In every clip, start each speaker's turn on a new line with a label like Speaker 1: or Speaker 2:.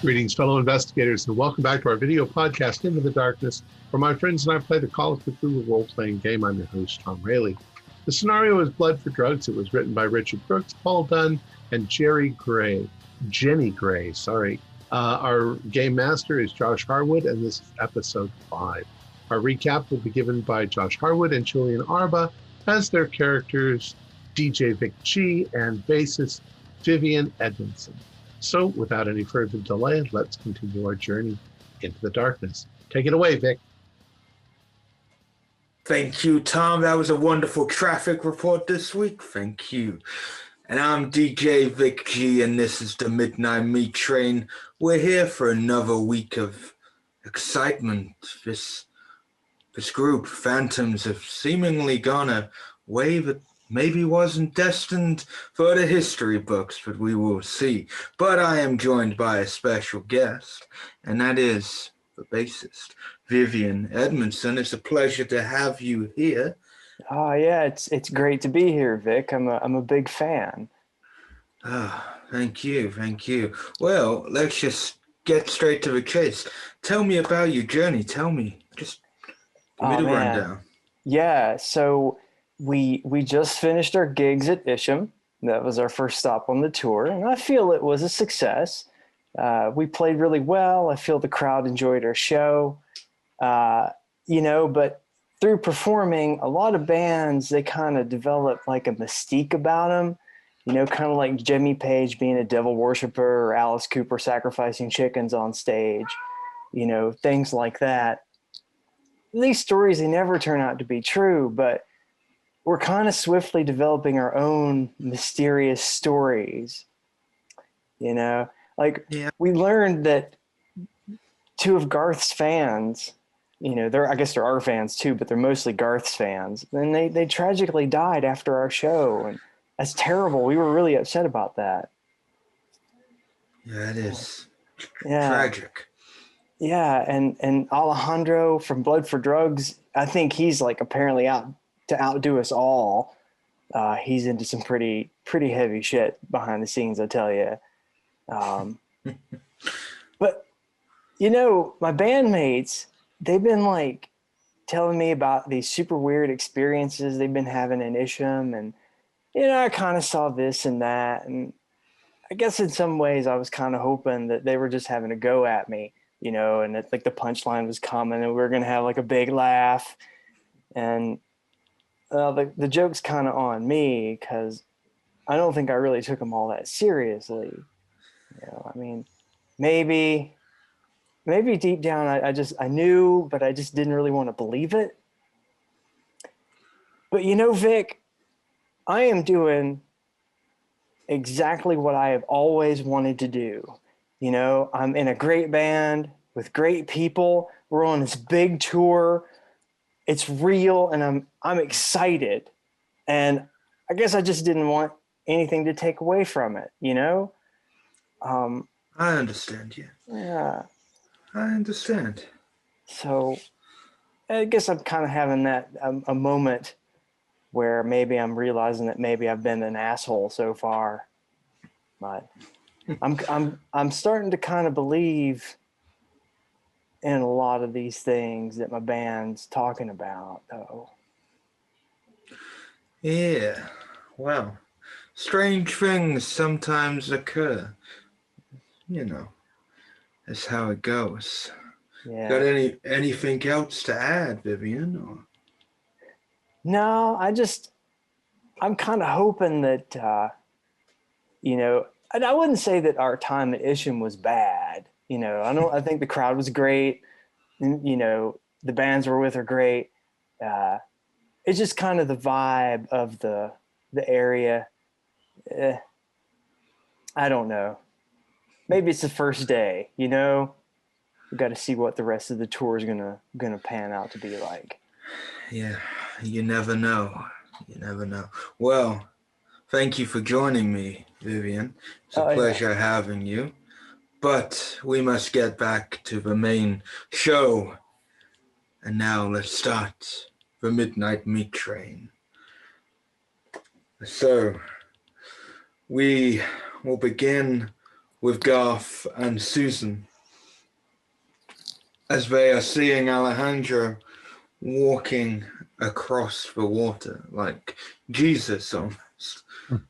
Speaker 1: Greetings, fellow investigators, and welcome back to our video podcast, Into the Darkness, where my friends and I play the Call of Cthulhu role-playing game. I'm your host, Tom Rayleigh. The scenario is Blood for Drugs. It was written by Richard Brooks, Paul Dunn, and Jenny Gray. Our game master is Josh Harwood, and this is episode 5. Our recap will be given by Josh Harwood and Julian Arba as their characters DJ Vic G and bassist Vivian Edmondson. So, without any further delay, let's continue our journey into the darkness. Take it away, Vic.
Speaker 2: Thank you, Tom. That was a wonderful traffic report this week. Thank you. And I'm DJ Vic G, and this is the Midnight Meat Train. We're here for another week of excitement. This group, Phantoms, have seemingly gone a way that maybe wasn't destined for the history books, but we will see. But I am joined by a special guest, and that is the bassist, Vivian Edmondson. It's a pleasure to have you here.
Speaker 3: Oh yeah, it's great to be here, Vic. I'm a big fan.
Speaker 2: Thank you. Well, let's just get straight to the chase. Tell me about your journey. Tell me, just give me the rundown.
Speaker 3: Yeah, so we just finished our gigs at Isham. That was our first stop on the tour, and I feel it was a success. We played really well. I feel the crowd enjoyed our show. But through performing, a lot of bands, they kind of develop like a mystique about them, kind of like Jimmy Page being a devil worshiper or Alice Cooper sacrificing chickens on stage, things like that. These stories, they never turn out to be true, but we're kind of swiftly developing our own mysterious stories, We learned that two of Garth's fans, I guess there are fans too, but they're mostly Garth's fans. And they tragically died after our show. And that's terrible. We were really upset about that.
Speaker 2: Yeah, it is tragic.
Speaker 3: Yeah. And Alejandro from Blood for Drugs, I think he's like apparently out to outdo us all. He's into some pretty heavy shit behind the scenes, I tell you. But, my bandmates, they've been like telling me about these super weird experiences they've been having in Isham. And, I kind of saw this and that. And I guess in some ways I was kind of hoping that they were just having a go at me, and that like the punchline was coming and we were going to have like a big laugh. And the joke's kind of on me because I don't think I really took them all that seriously. Maybe deep down I knew, but I just didn't really want to believe it. But Vic, I am doing exactly what I have always wanted to do. I'm in a great band with great people. We're on this big tour. It's real, and I'm excited. And I guess I just didn't want anything to take away from it,
Speaker 2: I understand you.
Speaker 3: Yeah.
Speaker 2: I understand.
Speaker 3: So I guess I'm kind of having that a moment where maybe I'm realizing that maybe I've been an asshole so far. But I'm starting to kind of believe in a lot of these things that my band's talking about, though.
Speaker 2: Yeah. Well, strange things sometimes occur. That's how it goes.
Speaker 3: Yeah.
Speaker 2: Got anything else to add, Vivian? Or?
Speaker 3: No, I'm kind of hoping that, and I wouldn't say that our time at Isham was bad. I think the crowd was great. And, the bands we're with are great. It's just kind of the vibe of the area. I don't know. Maybe it's the first day, We've got to see what the rest of the tour is gonna pan out to be like.
Speaker 2: Yeah, you never know. Well, thank you for joining me, Vivian. It's a pleasure having you. But we must get back to the main show. And now let's start the Midnight Meat Train. So, we will begin with Garth and Susan as they are seeing Alejandro walking across the water like Jesus almost.
Speaker 4: All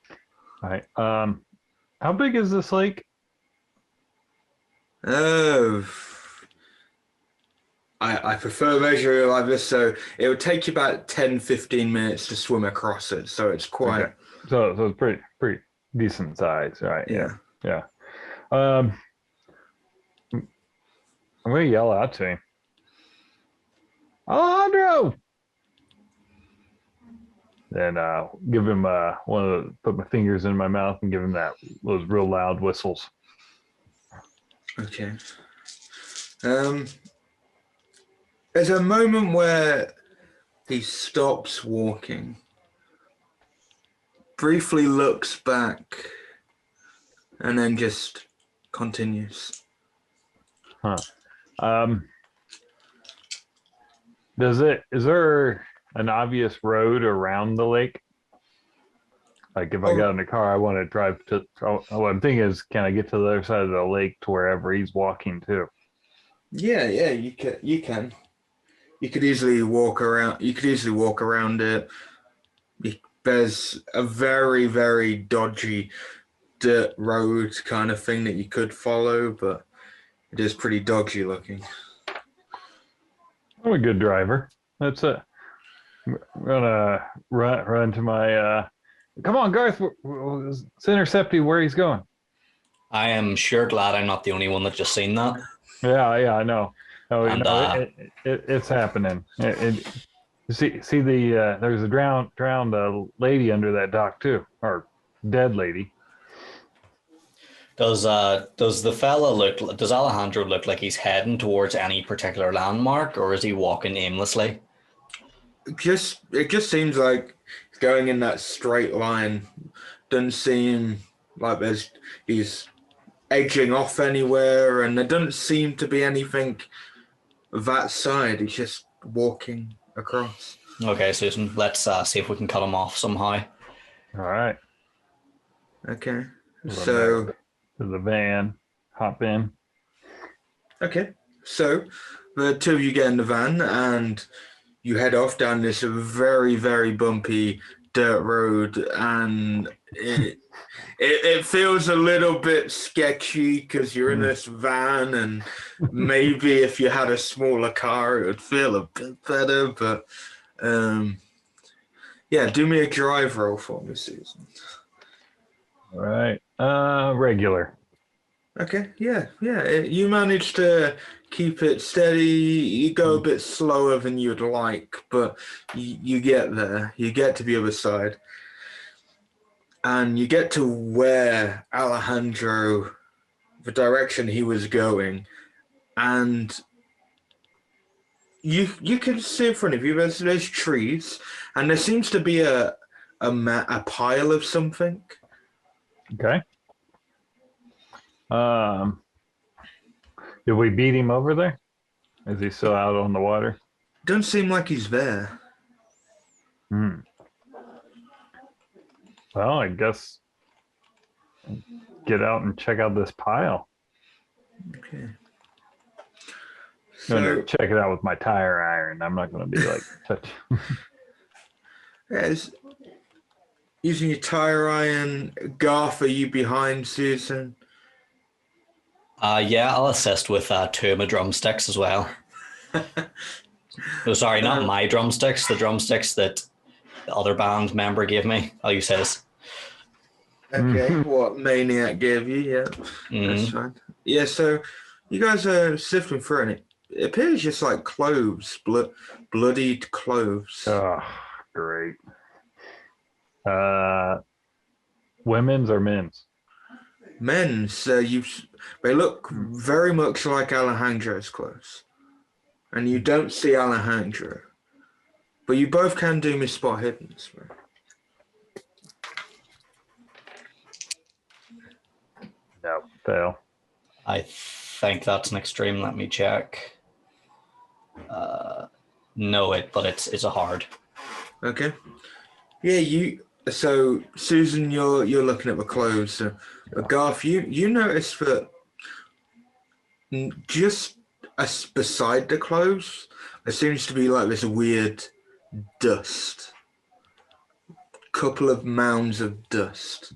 Speaker 4: right. How big is this lake?
Speaker 2: Oh, I prefer measuring it like this, so it would take you about 10-15 minutes to swim across it, so it's quite...
Speaker 4: Okay. So it's pretty decent size, right?
Speaker 2: Yeah.
Speaker 4: Yeah. I'm going to yell out to him. Alejandro! Then give him put my fingers in my mouth and give him those real loud whistles.
Speaker 2: Okay. There's a moment where he stops walking, briefly looks back, and then just continues.
Speaker 4: Huh. Is there an obvious road around the lake? Like if I got in the car, I want to drive to. What I'm thinking is, can I get to the other side of the lake to wherever he's walking to?
Speaker 2: Yeah, you can. You could easily walk around. You could easily walk around it. There's a very, very dodgy dirt road kind of thing that you could follow, but it is pretty dodgy looking.
Speaker 4: I'm a good driver. That's it. I'm gonna run to my. Come on, Garth. Let's intercept you where he's going.
Speaker 5: I am sure glad I'm not the only one that just seen that.
Speaker 4: Yeah, I know. Oh,
Speaker 5: And,
Speaker 4: it's happening. You see there's a drowned lady under that dock too, or dead lady.
Speaker 5: Does Alejandro look like he's heading towards any particular landmark, or is he walking aimlessly?
Speaker 2: It just seems like he's going in that straight line. Doesn't seem like he's edging off anywhere, and there doesn't seem to be anything that side. He's just walking across.
Speaker 5: Okay, Susan, let's see if we can cut him off somehow.
Speaker 4: All right.
Speaker 2: Okay. So
Speaker 4: to the van, hop in.
Speaker 2: Okay. So the two of you get in the van and you head off down this very, very bumpy dirt road, and it feels a little bit sketchy because you're in this van, and maybe if you had a smaller car it would feel a bit better, but yeah, do me a drive roll for me, Susan.
Speaker 4: All right. Regular.
Speaker 2: Okay, yeah. You managed to keep it steady. You go a bit slower than you'd like, but you get there. You get to the other side. And you get to where Alejandro, the direction he was going, and you can see in front of you, there's trees, and there seems to be a pile of something.
Speaker 4: Okay. Did we beat him over there? Is he still out on the water?
Speaker 2: Doesn't seem like he's there.
Speaker 4: Well, I guess get out and check out this pile.
Speaker 2: Okay.
Speaker 4: I'm gonna check it out with my tire iron. I'm not gonna be like touch.
Speaker 2: Yes. Using your tire iron. Garth, are you behind Susan?
Speaker 5: Yeah, I'll assist with 2 of my drumsticks as well. No, sorry, not my drumsticks. The drumsticks that the other band member gave me. I'll use his.
Speaker 2: Okay, what Maniac gave you? Yeah, that's fine. Yeah, so you guys are sifting through, and it appears just like cloves, bloodied cloves.
Speaker 4: Oh, great. Women's or men's?
Speaker 2: Men's. They look very much like Alejandro's clothes, and you don't see Alejandro, but you both can do me spot hidden.
Speaker 4: No, fail.
Speaker 5: I think that's an extreme. Let me check. No, but it's a hard.
Speaker 2: Okay. Yeah, So Susan, you're looking at the clothes. But Garth, you notice that just beside the clothes, there seems to be like this weird dust. Couple of mounds of dust.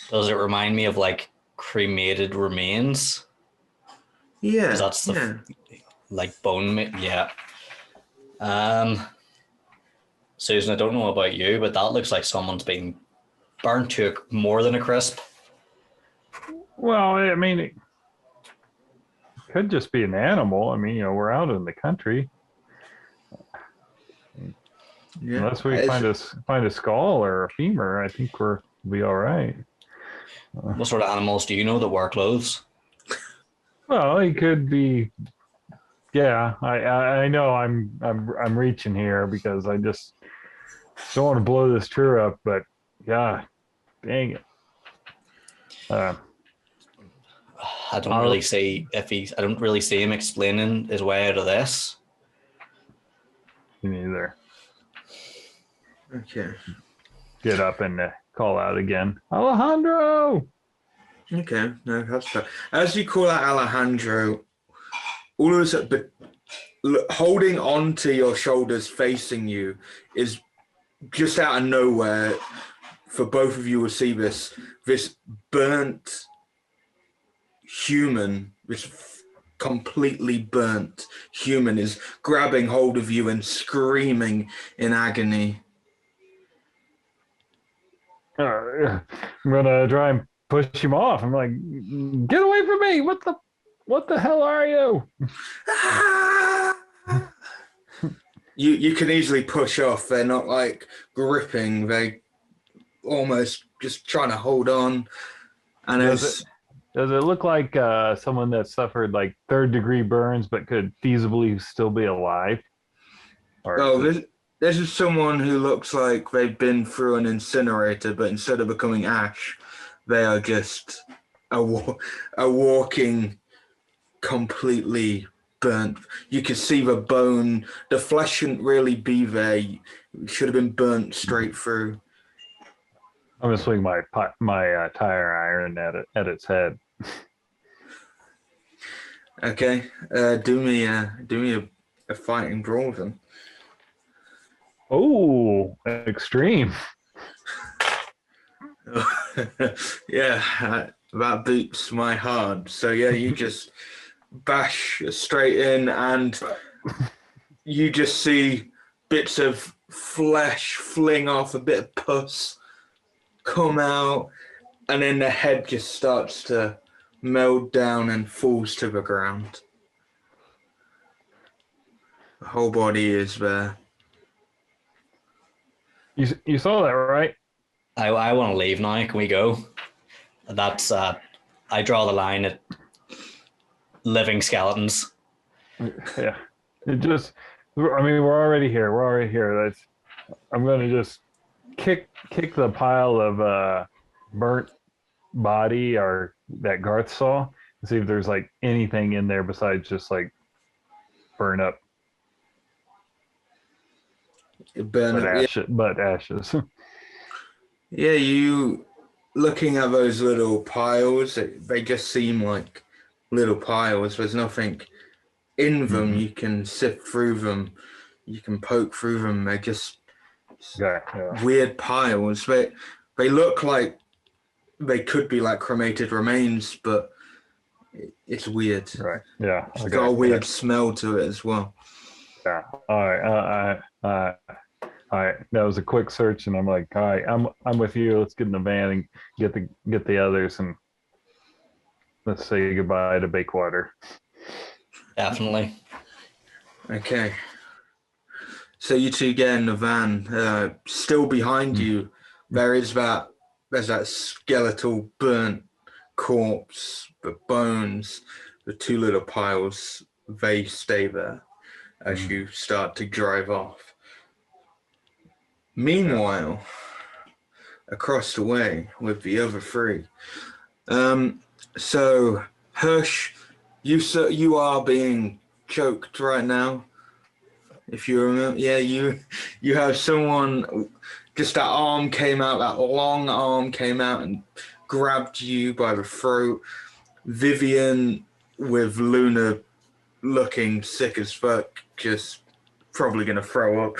Speaker 5: Does it remind me of like cremated remains?
Speaker 2: Yeah.
Speaker 5: 'Cause that's the like bone. Yeah. Susan, I don't know about you, but that looks like someone's been burnt to more than a crisp.
Speaker 4: Well, I mean, it could just be an animal. I mean, we're out in the country.
Speaker 2: Yeah.
Speaker 4: Unless we find a skull or a femur, I think we'll be all right.
Speaker 5: What sort of animals do you know that wear clothes?
Speaker 4: Well, it could be. Yeah, I know I'm reaching here because I just don't want to blow this tour up, but yeah, dang it.
Speaker 5: I don't really see I don't really see him explaining his way out of this.
Speaker 4: Neither.
Speaker 2: Okay.
Speaker 4: Get up and call out again, Alejandro.
Speaker 2: Okay, no, that's fair. As you call out Alejandro, all of a sudden, holding on to your shoulders, facing you, is just out of nowhere. For both of you will see this burnt human, this completely burnt human is grabbing hold of you and screaming in agony.
Speaker 4: I'm gonna try and push him off. I'm like, get away from me! What the hell are you?
Speaker 2: You can easily push off. They're not like gripping. They almost just trying to hold on. And
Speaker 4: does it look like someone that suffered like 3rd-degree burns but could feasibly still be alive?
Speaker 2: This is someone who looks like they've been through an incinerator, but instead of becoming ash, they are just a walking, completely burnt. You can see the bone. The flesh shouldn't really be there. It should have been burnt straight through.
Speaker 4: I'm gonna swing my tire iron at its head.
Speaker 2: Okay, do me a fighting brawl then.
Speaker 4: Oh, extreme.
Speaker 2: Yeah, that beats my heart. So yeah, you just bash straight in and you just see bits of flesh fling off, a bit of pus come out, and then the head just starts to meld down and falls to the ground. The whole body is there.
Speaker 4: You saw that, right?
Speaker 5: I want to leave now. Can we go? That's I draw the line at living skeletons.
Speaker 4: Yeah. It just. I mean, we're already here. I'm gonna just kick the pile of burnt body or that Garth saw and see if there's like anything in there besides just like burn up. But ashes.
Speaker 2: Yeah, you looking at those little piles, they just seem like little piles. There's nothing in them. You can sift through them. You can poke through them. They're just weird piles. They look like they could be like cremated remains, but it's weird.
Speaker 4: Right. Yeah.
Speaker 2: It's got a weird smell to it as well.
Speaker 4: Yeah. All right. All right. That was a quick search, and I'm like, all right, I'm with you. Let's get in the van and get the others, and let's say goodbye to Bakewater.
Speaker 5: Definitely.
Speaker 2: Okay. So you two get in the van. Still behind you, there's that skeletal burnt corpse, the bones, the two little piles. They stay there as you start to drive off. Meanwhile, across the way with the other three. So Hirsch, you are being choked right now. If you remember, yeah, you have someone, just that arm came out, that long arm came out and grabbed you by the throat. Vivian with Luna looking sick as fuck, just probably gonna throw up.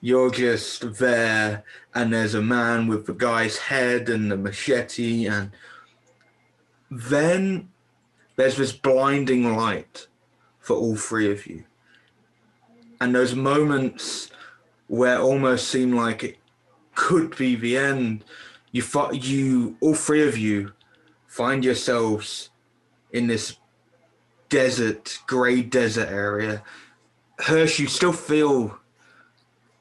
Speaker 2: You're just there, and there's a man with the guy's head and the machete, and then there's this blinding light for all three of you. And those moments where it almost seem like it could be the end, all three of you find yourselves in this grey desert area. Hirsch, you still feel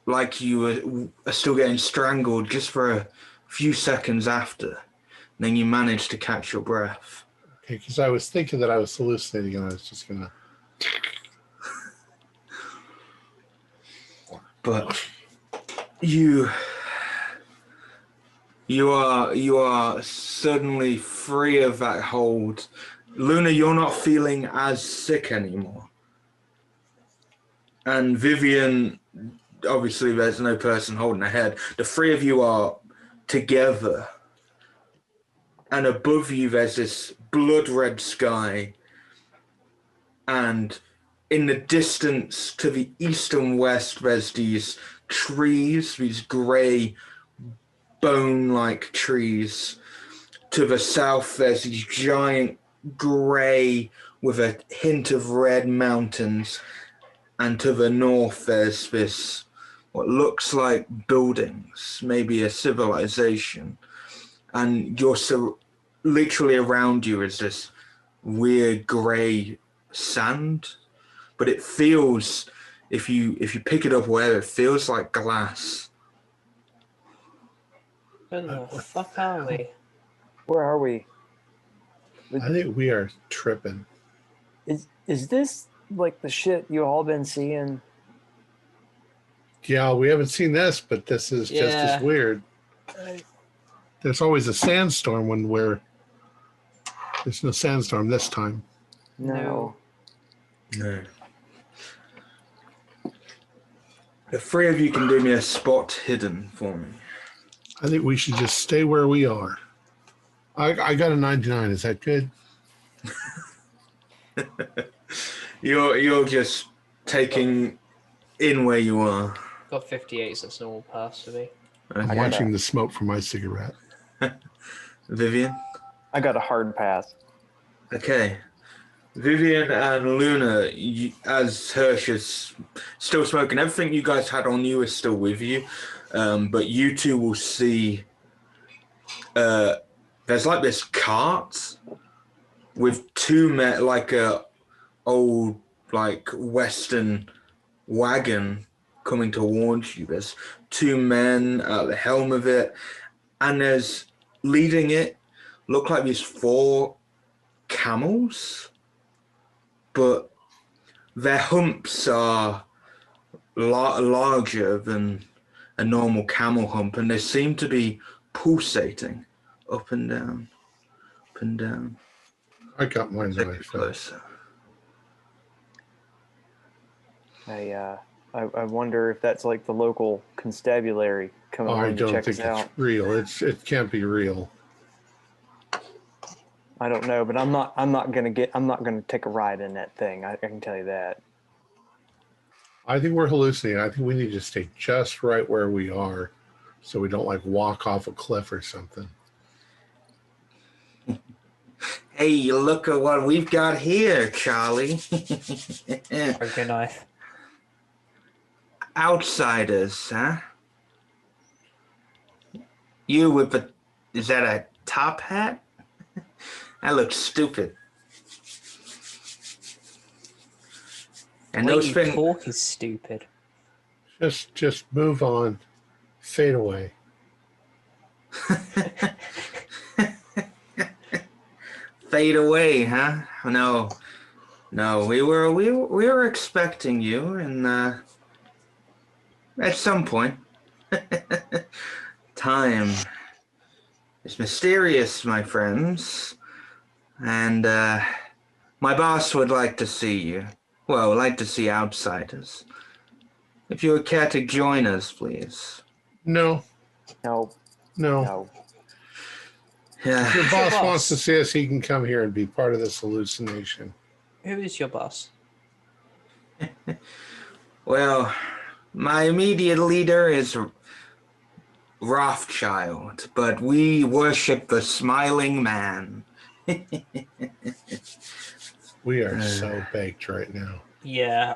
Speaker 2: like you are still getting strangled just for a few seconds after. And then you manage to catch your breath.
Speaker 1: Okay, because I was thinking that I was hallucinating and I was just going to...
Speaker 2: But you are suddenly free of that hold. Luna, you're not feeling as sick anymore. And Vivian, obviously there's no person holding her head. The three of you are together. And above you there's this blood red sky. And in the distance to the east and west, there's these trees, these grey, bone-like trees. To the south, there's these giant grey with a hint of red mountains. And to the north, there's this, what looks like buildings, maybe a civilization. And you're literally around you is this weird grey sand. But it feels, if you pick it up where it feels like glass.
Speaker 6: Where the fuck are we?
Speaker 3: Where are we?
Speaker 1: I think we are tripping.
Speaker 3: Is this like the shit you all been seeing?
Speaker 1: Yeah, we haven't seen this, but this is just as weird. There's always a sandstorm there's no sandstorm this time.
Speaker 3: No.
Speaker 2: The three of you can do me a spot hidden for me.
Speaker 1: I think we should just stay where we are. I got a 99. Is that good?
Speaker 2: You're just taking in where you are.
Speaker 6: Got 58, so that's normal pass for me.
Speaker 2: Okay.
Speaker 1: I'm watching the smoke from my cigarette.
Speaker 2: Vivian?
Speaker 3: I got a hard pass.
Speaker 2: Okay. Vivian and Luna, as Hirsch is still smoking, everything you guys had on you is still with you. But you two will see there's like this cart with two men, like a old like Western wagon coming towards you. There's two men at the helm of it, and there's leading it look like these 4 camels, but their humps are larger than a normal camel hump, and they seem to be pulsating up and down, up and down.
Speaker 1: I got mine
Speaker 2: Take
Speaker 1: right.
Speaker 2: it closer.
Speaker 3: I wonder if that's like the local constabulary coming
Speaker 1: I
Speaker 3: in to
Speaker 1: don't
Speaker 3: check
Speaker 1: think
Speaker 3: us
Speaker 1: it's
Speaker 3: out.
Speaker 1: real. It can't be real.
Speaker 3: I don't know, but I'm not gonna take a ride in that thing. I can tell you that.
Speaker 1: I think we're hallucinating. I think we need to stay just right where we are so we don't like walk off a cliff or something.
Speaker 2: Hey, look at what we've got here, Charlie.
Speaker 6: Okay, knife.
Speaker 2: Outsiders, huh? You with the... Is that a top hat? That looks stupid. And
Speaker 6: The way
Speaker 2: those
Speaker 6: you
Speaker 2: things...
Speaker 6: talk is stupid.
Speaker 1: Just move on. Fade away.
Speaker 2: Fade away, huh? No, we were expecting you, and at some point, time is mysterious, my friends, and my boss would like to see you. Well, like to see outsiders. If you would care to join us, please.
Speaker 1: No,
Speaker 3: No,
Speaker 1: no.
Speaker 3: no.
Speaker 2: Yeah.
Speaker 1: If your
Speaker 6: Your
Speaker 1: boss
Speaker 6: boss.
Speaker 1: wants to see us, he can come here and be part of this hallucination.
Speaker 6: Who is your boss?
Speaker 2: Well, my immediate leader is Rothschild, but we worship the smiling man.
Speaker 1: We are so baked right now.
Speaker 6: Yeah,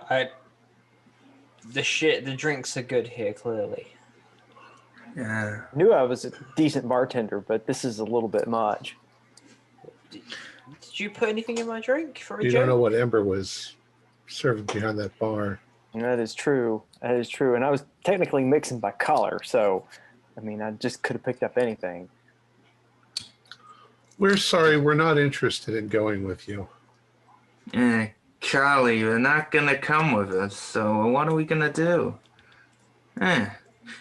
Speaker 6: the drinks are good here, clearly.
Speaker 2: Yeah.
Speaker 3: Knew I was a decent bartender, but this is a little bit much.
Speaker 6: Did you put anything in my drink for a
Speaker 1: You
Speaker 6: joke?
Speaker 1: don't know what Ember was serving behind that bar.
Speaker 3: And that is true. That is true. And I was technically mixing by color, so I mean, I just could have picked up anything.
Speaker 1: We're sorry, we're not interested in going with you.
Speaker 2: Charlie, you're not gonna come with us, so what are we gonna do?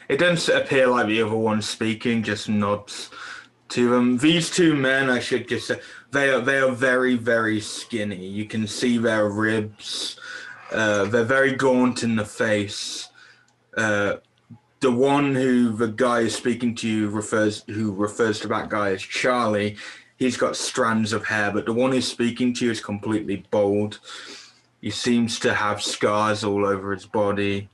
Speaker 2: It doesn't appear like the other one speaking, just nods to them. These two men, I should just say, they are very, very skinny. You can see their ribs. They're very gaunt in the face. The one who the guy is speaking to you refers to that guy as Charlie. He's got strands of hair, but the one who's speaking to you is completely bald. He seems to have scars all over his body.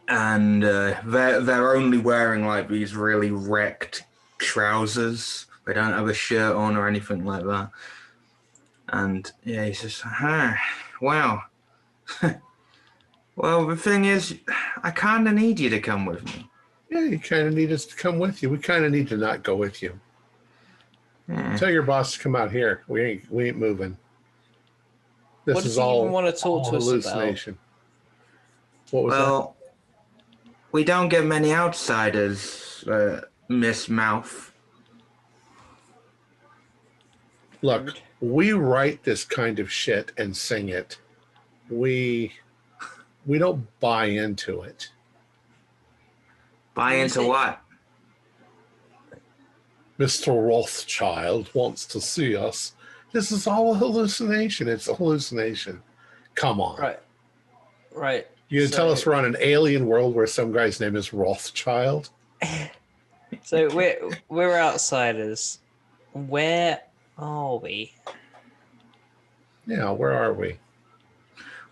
Speaker 2: And they're only wearing like these really wrecked trousers. They don't have a shirt on or anything like that. And yeah, he says, well, well, the thing is, I kind of need you to come with me.
Speaker 1: Yeah, you kind of need us to come with you. We kind of need to not go with you. Tell your boss to come out here. We ain't moving. This
Speaker 6: What
Speaker 1: is
Speaker 6: does he
Speaker 1: all
Speaker 6: even want to talk to us about?
Speaker 1: hallucination. What was
Speaker 2: Well, we don't get many outsiders, Miss Mouth.
Speaker 1: that? Look, we write this kind of shit and sing it. We don't buy into it.
Speaker 2: Buy into what?
Speaker 1: Mr. Rothschild wants to see us. This is all a hallucination. It's a hallucination. Come on.
Speaker 6: Right.
Speaker 1: You gonna tell us we're on an alien world where some guy's name is Rothschild?
Speaker 6: So we're outsiders. Where are we?
Speaker 1: Yeah, where are we?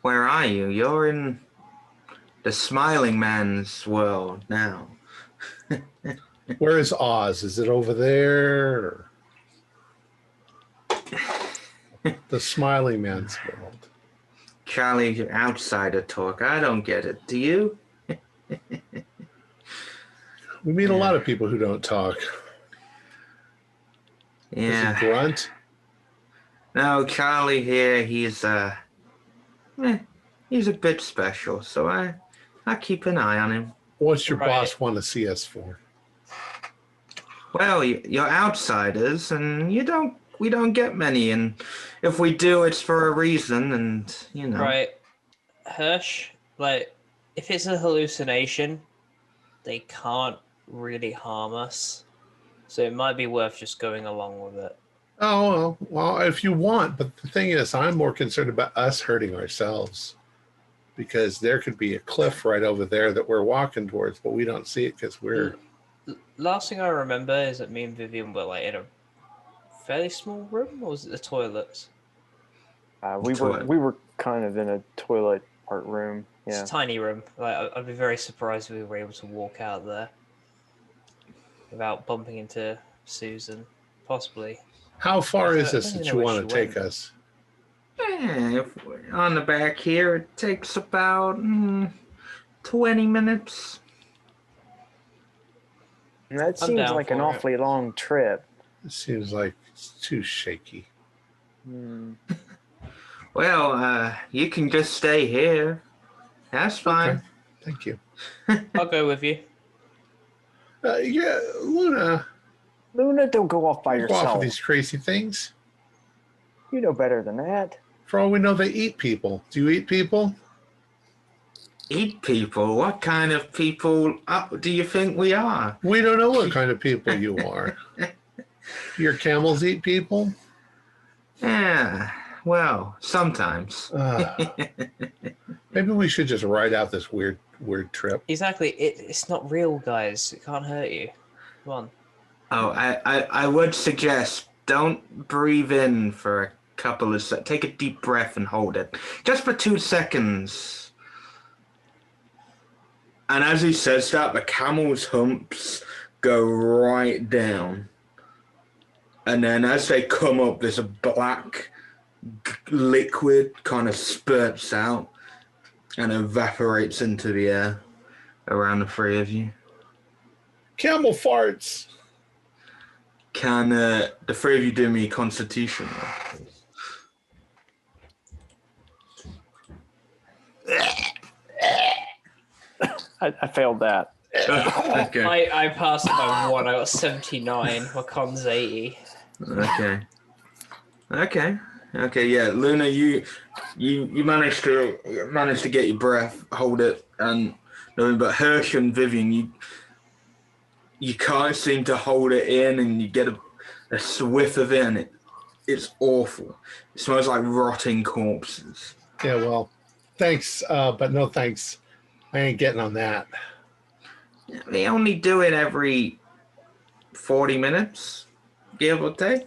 Speaker 2: Where are you? You're in the smiling man's world now.
Speaker 1: Where is Oz? Is it over there? The smiling man's world.
Speaker 2: Charlie, outsider talk. I don't get it. Do you?
Speaker 1: We meet a lot of people who don't talk.
Speaker 2: Yeah.
Speaker 1: Is he grunt?
Speaker 2: No, Charlie here, he's a bit special, so I keep an eye on him.
Speaker 1: What's your
Speaker 6: Right.
Speaker 1: boss want to see us for?
Speaker 2: Well, you're outsiders, and we don't get many, and if we do, it's for a reason, and you know.
Speaker 6: Right. Hirsch, like, if it's a hallucination, they can't really harm us. So it might be worth just going along with it.
Speaker 1: Oh, well, if you want. But the thing is, I'm more concerned about us hurting ourselves. Because there could be a cliff right over there that we're walking towards, but we don't see it because we're...
Speaker 6: Last thing I remember is that me and Vivian were like in a fairly small room, or was it the toilets?
Speaker 3: We were kind of in a toilet part room.
Speaker 6: It's
Speaker 3: Yeah.
Speaker 6: a tiny room. Like, I'd be very surprised if we were able to walk out there without bumping into Susan, possibly.
Speaker 1: How far is
Speaker 6: I
Speaker 1: this
Speaker 6: don't
Speaker 1: that
Speaker 6: know
Speaker 1: you
Speaker 6: where
Speaker 1: want to
Speaker 6: she
Speaker 1: take
Speaker 6: went.
Speaker 1: us?
Speaker 2: If we're on the back here, it takes about 20 minutes.
Speaker 3: And that
Speaker 6: I'm
Speaker 3: seems
Speaker 6: down
Speaker 3: like an
Speaker 6: for it.
Speaker 3: awfully long trip.
Speaker 1: It seems like it's too shaky.
Speaker 2: Well, you can just stay here. That's fine.
Speaker 1: Okay. Thank you.
Speaker 6: I'll go with you.
Speaker 1: Yeah, Luna,
Speaker 3: Luna, don't go off by
Speaker 1: go off with
Speaker 3: yourself.
Speaker 1: these crazy things.
Speaker 3: You know better than that.
Speaker 1: For all we know, they eat people. Do you eat people?
Speaker 2: Eat people? What kind of people do you think we are?
Speaker 1: We don't know what kind of people you are. Your camels eat people?
Speaker 2: Yeah, Well, sometimes.
Speaker 1: Maybe we should just ride out this weird trip.
Speaker 6: Exactly. It's not real, guys. It can't hurt you. Come on.
Speaker 2: Oh, I would suggest don't breathe in for a couple of seconds. Take a deep breath and hold it. Just for 2 seconds. And as he says that, the camel's humps go right down. And then as they come up, there's a black liquid kind of spurts out and evaporates into the air around the three of you.
Speaker 1: Camel farts.
Speaker 2: Can the three of you do me constitution?
Speaker 3: I failed that.
Speaker 2: Okay.
Speaker 6: I passed by 1. I got 79. My con's 80.
Speaker 2: Okay. Yeah, Luna, you managed to get your breath, hold it, and but Hirsch and Vivian, you can't seem to hold it in, and you get a whiff of it, and it's awful. It smells like rotting corpses.
Speaker 1: Yeah, well, thanks, but no thanks. I ain't getting on that.
Speaker 2: They only do it every 40 minutes, give or take.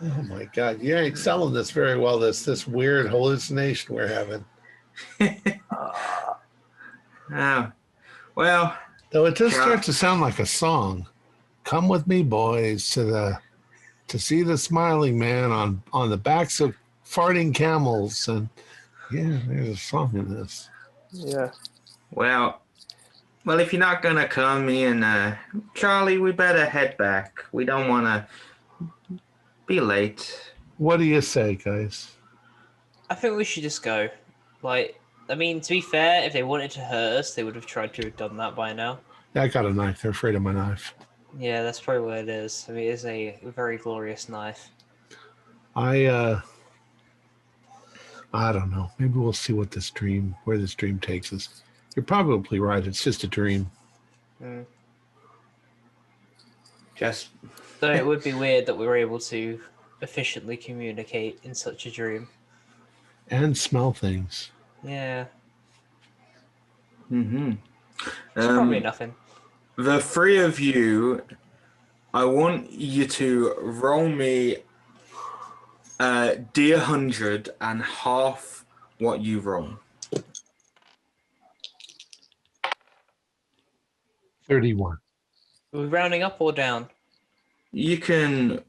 Speaker 1: Oh my God, you ain't selling this very well. This weird hallucination we're having.
Speaker 2: Oh, well.
Speaker 1: Though it does start to sound like a song. Come with me, boys, to see the smiling man on the backs of farting camels. And yeah, there's a song in this.
Speaker 3: Yeah.
Speaker 2: Well, if you're not gonna come, me and Charlie, we better head back. We don't want to be late.
Speaker 1: What do you say, guys?
Speaker 6: I think we should just go. Like, I mean, to be fair, if they wanted to hurt us, they would have tried to have done that by now.
Speaker 1: Yeah, I got a knife. They're afraid of my knife.
Speaker 6: Yeah, that's probably what it is. I mean, it is a very glorious knife.
Speaker 1: I don't know. Maybe we'll see where this dream takes us. You're probably right. It's just a dream.
Speaker 6: Mm.
Speaker 2: Just.
Speaker 6: So it would be weird that we were able to efficiently communicate in such a dream.
Speaker 1: And smell things.
Speaker 6: Yeah.
Speaker 2: Mm-hmm.
Speaker 6: It's probably nothing.
Speaker 2: The three of you, I want you to roll me D100 and half what you roll.
Speaker 1: 31.
Speaker 6: Are we rounding up or down?
Speaker 2: You can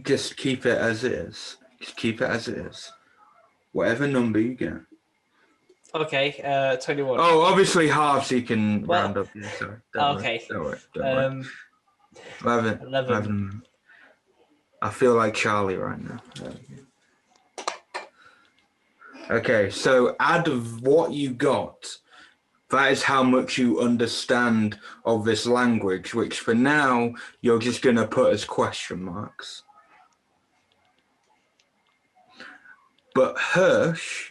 Speaker 2: just keep it as it is. Just keep it as it is. Whatever number you get.
Speaker 6: Okay, 21.
Speaker 2: Oh, obviously halves you can round up. Yeah, sorry.
Speaker 6: Okay.
Speaker 2: Don't worry. 11.
Speaker 6: 11.
Speaker 2: I feel like Charlie right now. Okay, so add what you got. That is how much you understand of this language, which for now you're just going to put as question marks. But Hirsch,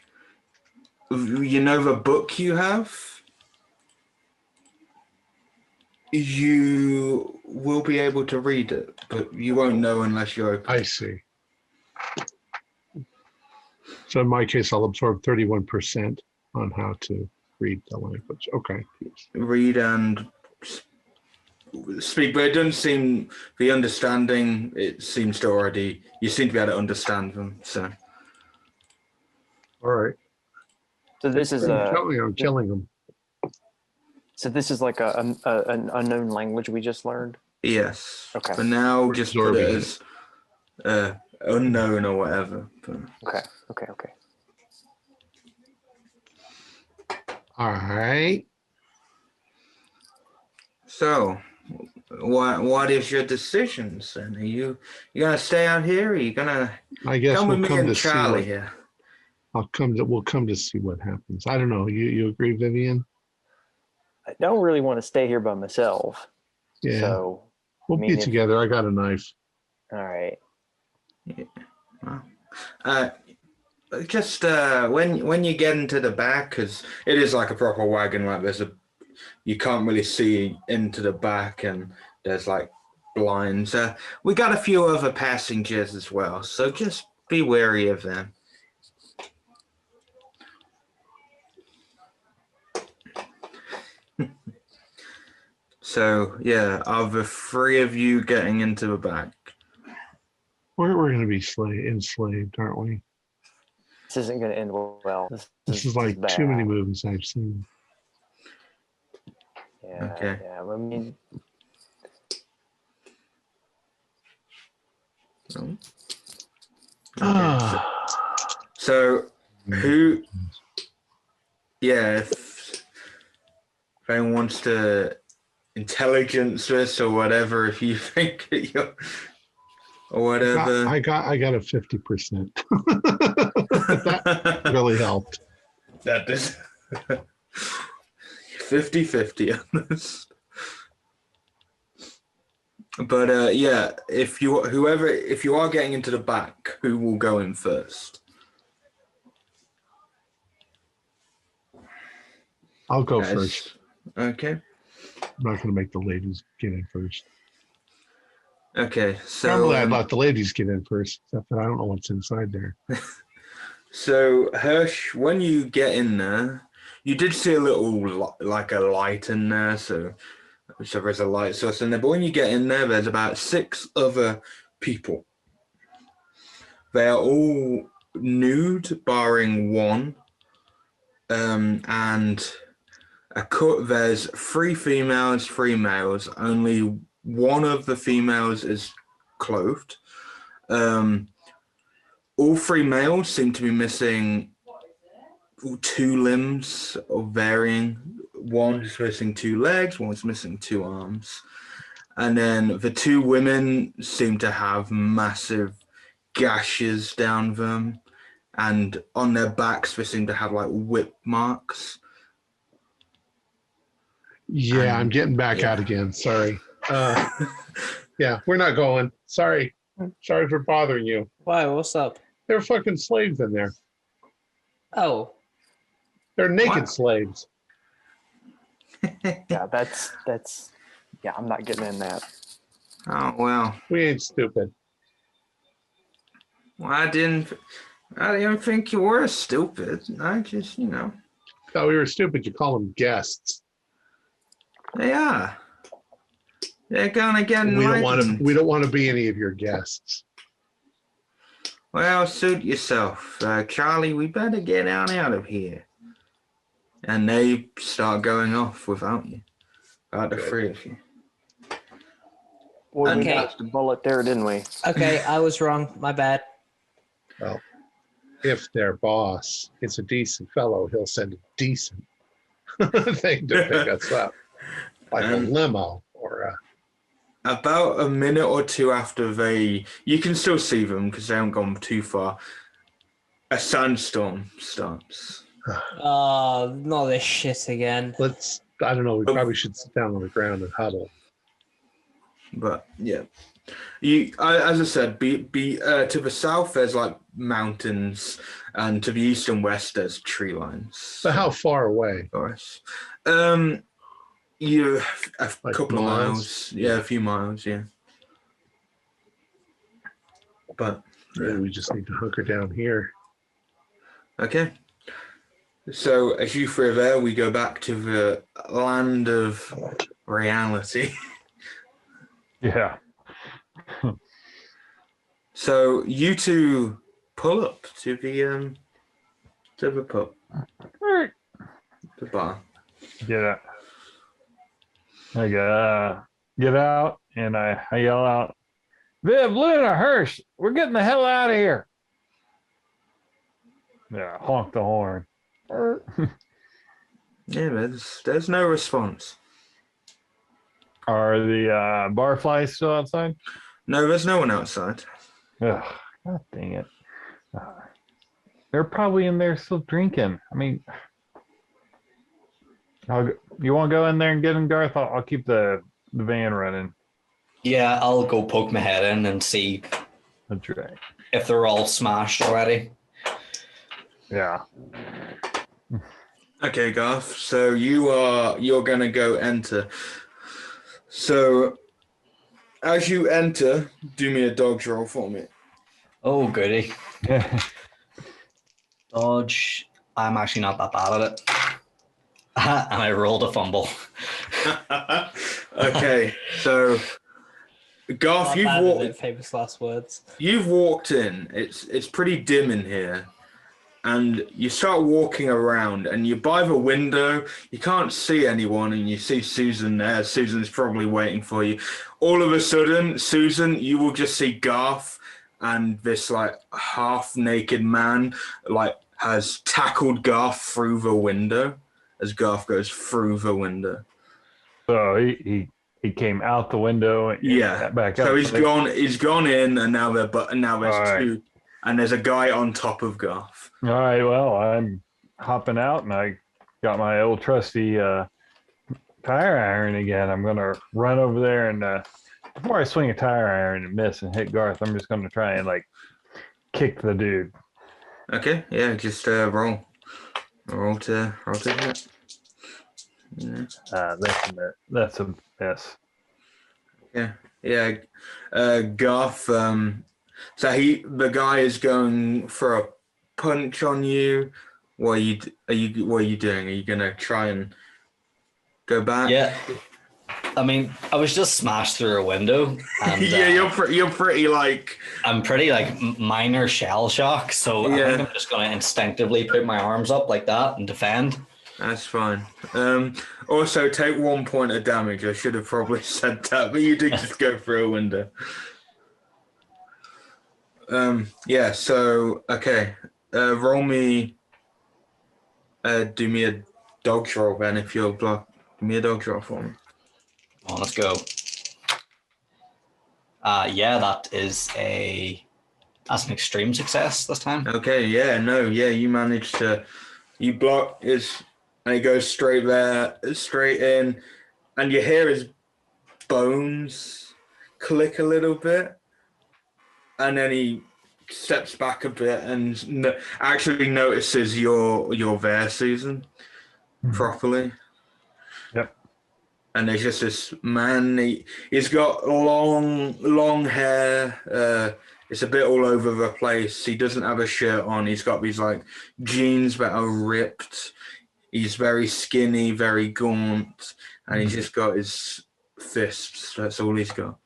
Speaker 2: you know the book you have? You will be able to read it, but you won't know unless you open it.
Speaker 1: I see. So in my case, I'll absorb 31% on how to read the language. Okay.
Speaker 2: Read and speak, but it doesn't seem, the understanding, it seems to already, you seem to be able to understand them, so.
Speaker 1: All right.
Speaker 3: So this is
Speaker 1: I'm killing them.
Speaker 3: So this is like an unknown language we just learned?
Speaker 2: Yes.
Speaker 3: Okay.
Speaker 2: For now,
Speaker 1: We're
Speaker 2: just put it
Speaker 1: absorbing
Speaker 2: as unknown or whatever. But.
Speaker 3: Okay.
Speaker 1: All right.
Speaker 2: So, what is your decisions then? Are you gonna stay out here? Or are you gonna
Speaker 1: I guess
Speaker 2: come with
Speaker 1: we'll
Speaker 2: me
Speaker 1: come
Speaker 2: and
Speaker 1: to see
Speaker 2: Charlie
Speaker 1: what,
Speaker 2: here?
Speaker 1: we'll come to see what happens. I don't know. You agree, Vivian?
Speaker 3: I don't really want to stay here by myself.
Speaker 1: Yeah.
Speaker 3: So
Speaker 1: We'll be together. I got a knife.
Speaker 3: All right.
Speaker 2: Yeah. Well, just when you get into the back, because it is like a proper wagon, like you can't really see into the back, and there's like blinds. We got a few other passengers as well, so just be wary of them. So, yeah, are the three of you getting into the back?
Speaker 1: We're going to be enslaved, aren't we?
Speaker 3: This isn't going to end well.
Speaker 1: This is like too many movies I've seen.
Speaker 3: Yeah,
Speaker 2: Okay.
Speaker 3: yeah. I mean,
Speaker 2: Okay. So who? Yeah, if anyone wants to intelligence this or whatever, if you think that you're or whatever.
Speaker 1: I got a 50%. That really helped.
Speaker 2: That does 50-50 on this. But yeah, if you are getting into the back, who will go in first?
Speaker 1: I'll go first.
Speaker 2: Okay.
Speaker 1: I'm not going to make the ladies get in first.
Speaker 2: Okay, so
Speaker 1: Normally I'd let the ladies get in first, except that I don't know what's inside there.
Speaker 2: So Hirsch, when you get in there, you did see a little like a light in there, so there's a light source in there. But when you get in there, there's about 6 other people. They are all nude, barring one, and there's 3 females, 3 males. Only one of the females is clothed. All 3 males seem to be missing 2 limbs of varying. One's missing 2 legs, one's missing 2 arms. And then the 2 women seem to have massive gashes down them. And on their backs, they seem to have like whip marks.
Speaker 1: Yeah, I'm getting back out again. Sorry. Yeah, we're not going. Sorry for bothering you.
Speaker 6: Why? What's up?
Speaker 1: There are fucking slaves in there.
Speaker 6: Oh.
Speaker 1: They're naked slaves.
Speaker 3: yeah, that's yeah. I'm not getting in that.
Speaker 2: Oh well.
Speaker 1: We ain't stupid.
Speaker 2: Well, I didn't think you were stupid. I just,
Speaker 1: Thought we were stupid. You call them guests.
Speaker 2: They are. They're gonna get
Speaker 1: enlightened. We don't want to be any of your guests.
Speaker 2: Well, suit yourself. Charlie, we better get out of here. And they start going off without you. About the 3 of you.
Speaker 3: Well, we
Speaker 6: Okay.
Speaker 3: dodged a bullet there, didn't we?
Speaker 6: Okay, I was wrong. My bad.
Speaker 1: Well, if their boss is a decent fellow, he'll send a decent thing to pick us up. Like a limo or a...
Speaker 2: About a minute or 2 after you can still see them because they haven't gone too far. A sandstorm starts.
Speaker 6: Oh, not this shit again.
Speaker 1: I don't know, we probably should sit down on the ground and huddle.
Speaker 2: But yeah, as I said, be to the south there's like mountains, and to the east and west there's tree lines.
Speaker 1: But how far away?
Speaker 2: Forest. You a couple of miles. Yeah, a few miles. Yeah. But
Speaker 1: Maybe we just need to hunker down here.
Speaker 2: okay. So as you 3 are there, we go back to the land of reality.
Speaker 4: Yeah.
Speaker 2: So you 2 pull up to the pub, the bar.
Speaker 4: Get out. I get out and I yell out, Viv, Luna, Hirsch, we're getting the hell out of here. Yeah, honk the horn.
Speaker 2: Yeah, there's no response.
Speaker 4: Are the barflies still outside?
Speaker 2: No, there's no one outside.
Speaker 4: Ugh, God dang it. They're probably in there still drinking. I mean, you want to go in there and get them, Garth? I'll keep the van running.
Speaker 5: Yeah, I'll go poke my head in and see
Speaker 4: That's right.
Speaker 5: if they're all smashed already.
Speaker 4: Yeah.
Speaker 2: Okay, Garth. So you're gonna go enter. So as you enter, do me a dodge roll for me.
Speaker 5: Oh, goody. Dodge. I'm actually not that bad at it. And I rolled a fumble.
Speaker 2: Okay, so Garth,
Speaker 6: Famous last words.
Speaker 2: you've walked in. It's pretty dim in here, and you start walking around, and you're by the window. You can't see anyone, and you see Susan there. Susan's probably waiting for you. All of a sudden, Susan, you will just see Garth and this like half-naked man like has tackled Garth through the window as Garth goes through the window.
Speaker 4: So he came out the window and back up.
Speaker 2: So he's gone in, and now there's two,
Speaker 4: right.
Speaker 2: and there's a guy on top of Garth.
Speaker 4: All right, well, I'm hopping out, and I got my old trusty tire iron again. I'm gonna run over there, and before I swing a tire iron and miss and hit Garth, I'm just gonna try and like kick the dude.
Speaker 2: Okay, yeah, just roll to hit. Yeah.
Speaker 4: That's a miss.
Speaker 2: Yeah. Garth. So the guy is going for a punch on you. What are you doing? Are you gonna try and go back?
Speaker 5: Yeah. I mean, I was just smashed through a window. And,
Speaker 2: yeah, you're pretty like.
Speaker 5: I'm pretty like minor shell shock, so I think I'm just gonna instinctively put my arms up like that and defend. That's
Speaker 2: fine. Also, take 1 point of damage. I should have probably said that, but you did just go through a window. Yeah. So okay. Roll me. Do me a dodge roll then, if you're block. Give me a dodge roll for me.
Speaker 5: Oh, let's go. Yeah, that's an extreme success this time.
Speaker 2: Okay, you managed to, you block his, and he goes straight in, and you hear his bones click a little bit, and then he steps back a bit and actually notices you're there, Susan, properly.
Speaker 4: Yep.
Speaker 2: And there's just this man. He's got long hair. It's a bit all over the place. He doesn't have a shirt on. He's got these like jeans that are ripped. He's very skinny, very gaunt, and he's just got his fists. That's all he's got.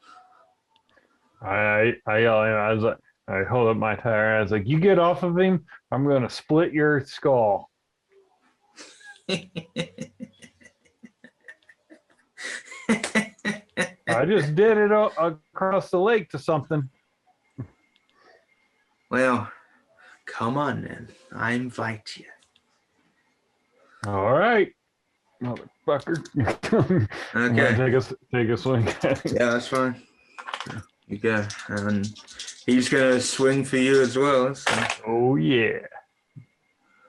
Speaker 4: I hold up my tire. I was like, "You get off of him! I'm gonna split your skull." I just did it across the lake to something.
Speaker 2: Well, come on then. I invite you.
Speaker 4: All right, motherfucker.
Speaker 2: Okay.
Speaker 4: Take a swing.
Speaker 2: Yeah, that's fine. You go. And he's going to swing for you as well. So.
Speaker 4: Oh, yeah.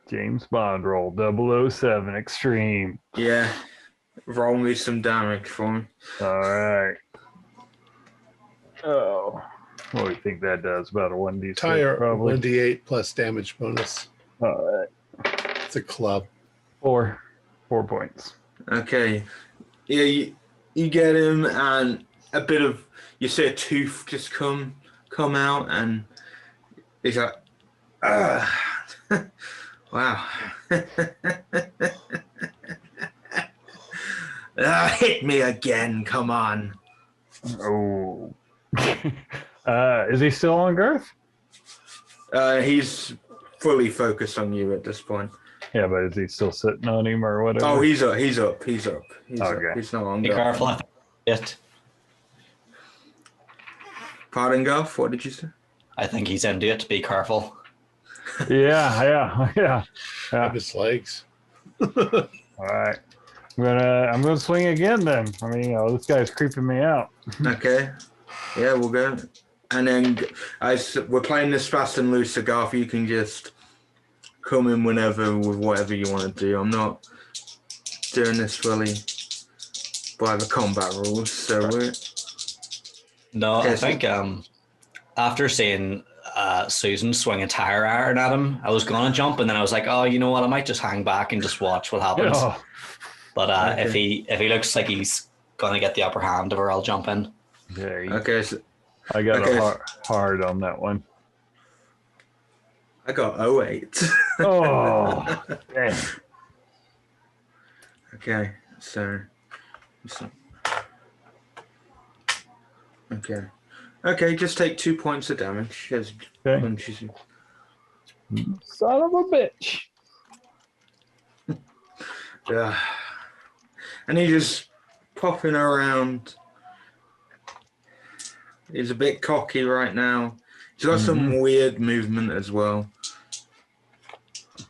Speaker 4: James Bond roll 007 extreme.
Speaker 2: Yeah. Roll me some damage for me.
Speaker 4: All right. Oh. What do you think that does? About a 1d6?
Speaker 1: Tire,
Speaker 4: probably.
Speaker 1: 1d8 plus damage bonus.
Speaker 4: All right.
Speaker 1: It's a club.
Speaker 4: 4 points.
Speaker 2: Okay. Yeah, you get him, and a bit of, you see a tooth just come out, and he's like, wow. Hit me again, come on.
Speaker 4: Oh. Is he still on Garth?
Speaker 2: He's fully focused on you at this point.
Speaker 4: Yeah, but is he still sitting on him or whatever?
Speaker 2: Oh, he's up. He's up.
Speaker 4: Okay.
Speaker 2: He's not on
Speaker 5: Be
Speaker 2: Garth.
Speaker 5: careful. It.
Speaker 2: Pardon, Garth? What did you say?
Speaker 5: I think he's into it. Be careful.
Speaker 4: Yeah.
Speaker 1: Have his legs.
Speaker 4: All right. I'm gonna swing again then. I mean, this guy's creeping me out.
Speaker 2: Okay. Yeah, we'll go. And then we're playing this fast and loose, so Garth, you can just come in whenever with whatever you want to do. I'm not doing this fully by the combat rules, so we're...
Speaker 5: No, I think after seeing Susan swing a tire iron at him, I was going to jump, and then I was like, oh, you know what? I might just hang back and just watch what happens.
Speaker 4: Oh.
Speaker 5: But if he looks like he's going to get the upper hand of her, I'll jump in.
Speaker 4: Okay.
Speaker 2: Okay, so
Speaker 4: I got
Speaker 2: okay.
Speaker 4: a hard on that one.
Speaker 2: I got 08.
Speaker 4: Oh, dang.
Speaker 2: Okay, so okay, just take 2 points of damage as
Speaker 4: Okay.
Speaker 2: punches you.
Speaker 4: Son of a bitch.
Speaker 2: Yeah. And he's just popping around. He's a bit cocky right now. He's got some weird movement as well.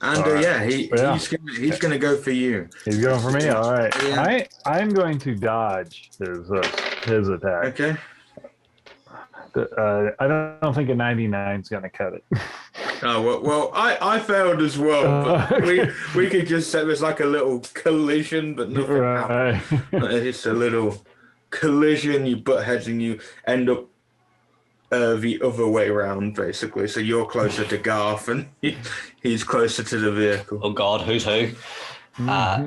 Speaker 2: And he's gonna go for you.
Speaker 4: He's going for me. All right.
Speaker 2: Yeah.
Speaker 4: I'm going to dodge his attack.
Speaker 2: Okay.
Speaker 4: I don't think a 99 is going to cut it.
Speaker 2: Oh well, I failed as well, but we could just say there's like a little collision, but nothing happened. It's a little collision. You butt heads and you end up the other way around, basically. So you're closer to Garth and he's closer to the vehicle.
Speaker 5: Oh God, who's who? I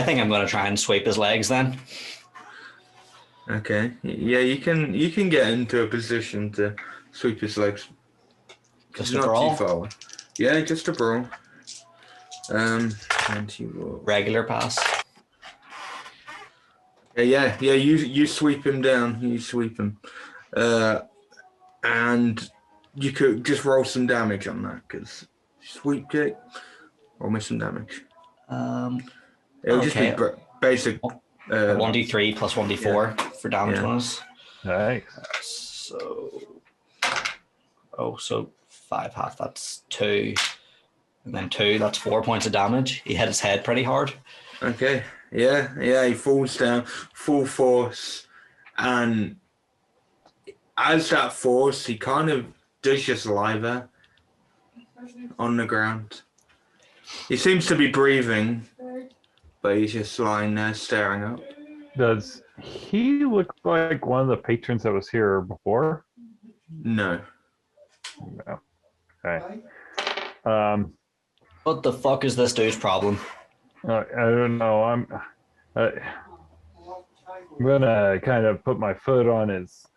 Speaker 5: think I'm going to try and sweep his legs then.
Speaker 2: Okay. Yeah, you can get into a position to sweep his legs.
Speaker 5: Just a brawl?
Speaker 2: Too far away. Yeah, just a brawl. And you will...
Speaker 5: Regular pass.
Speaker 2: Yeah. You sweep him down. You sweep him, and you could just roll some damage on that because sweep kick. Roll me some damage. It'll just be basic.
Speaker 5: 1d3 plus 1d4 for damage bonus.
Speaker 4: Nice.
Speaker 5: So 5 half, that's 2. And then 2, that's 4 points of damage. He hit his head pretty hard.
Speaker 2: Okay. Yeah, he falls down full force. And as that force, he kind of does just lie there on the ground. He seems to be breathing, but he's just lying there staring up.
Speaker 4: Does he look like one of the patrons that was here before?
Speaker 2: No.
Speaker 4: No. Okay.
Speaker 5: What the fuck is this dude's problem?
Speaker 4: I don't know. I'm gonna kind of put my foot on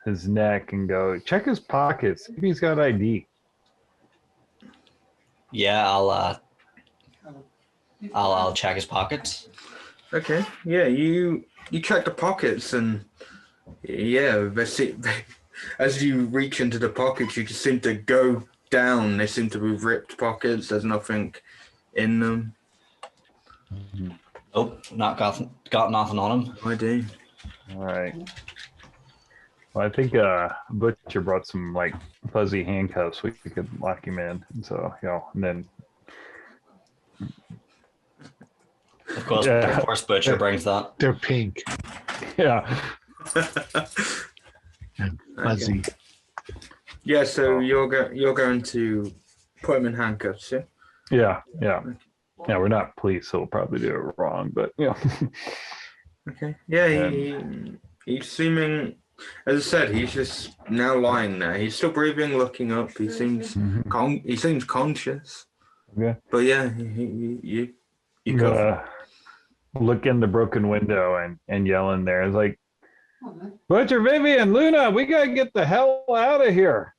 Speaker 4: his neck and go check his pockets. Maybe he's got ID.
Speaker 5: Yeah, I'll check his pockets.
Speaker 2: Okay. Yeah, you check the pockets and as you reach into the pockets, you just seem to go down. They seem to be ripped pockets. There's nothing in them.
Speaker 5: Nope, got nothing on him.
Speaker 2: I do.
Speaker 4: All right. Well, I think Butcher brought some like fuzzy handcuffs. We could lock him in, and so and then.
Speaker 5: Of course, Butcher brings that.
Speaker 1: They're pink.
Speaker 4: Yeah.
Speaker 1: And fuzzy.
Speaker 2: Okay. Yeah, so you're going to put him in handcuffs, yeah?
Speaker 4: Yeah. We're not police, so we'll probably do it wrong, but yeah.
Speaker 2: Okay. Yeah, he's seeming, as I said, he's just now lying there. He's still breathing, looking up. He seems he seems conscious.
Speaker 4: Okay.
Speaker 2: But yeah, you
Speaker 4: look in the broken window and yell in there. It's like, Butcher, Vivian, Luna, we gotta get the hell out of here.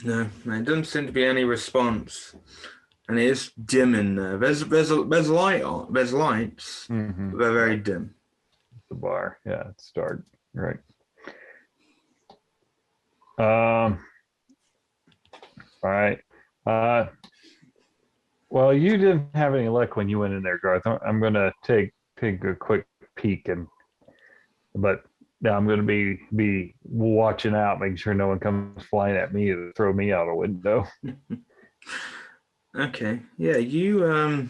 Speaker 2: No, there doesn't seem to be any response, and it is dim in there. There's light on. There's lights.
Speaker 4: Mm-hmm.
Speaker 2: They're very dim.
Speaker 4: The bar, yeah, it's dark. Right. All right. Well, you didn't have any luck when you went in there, Garth. I'm gonna take a quick peek but now I'm gonna be watching out, making sure no one comes flying at me to throw me out a window.
Speaker 2: Okay. Yeah, you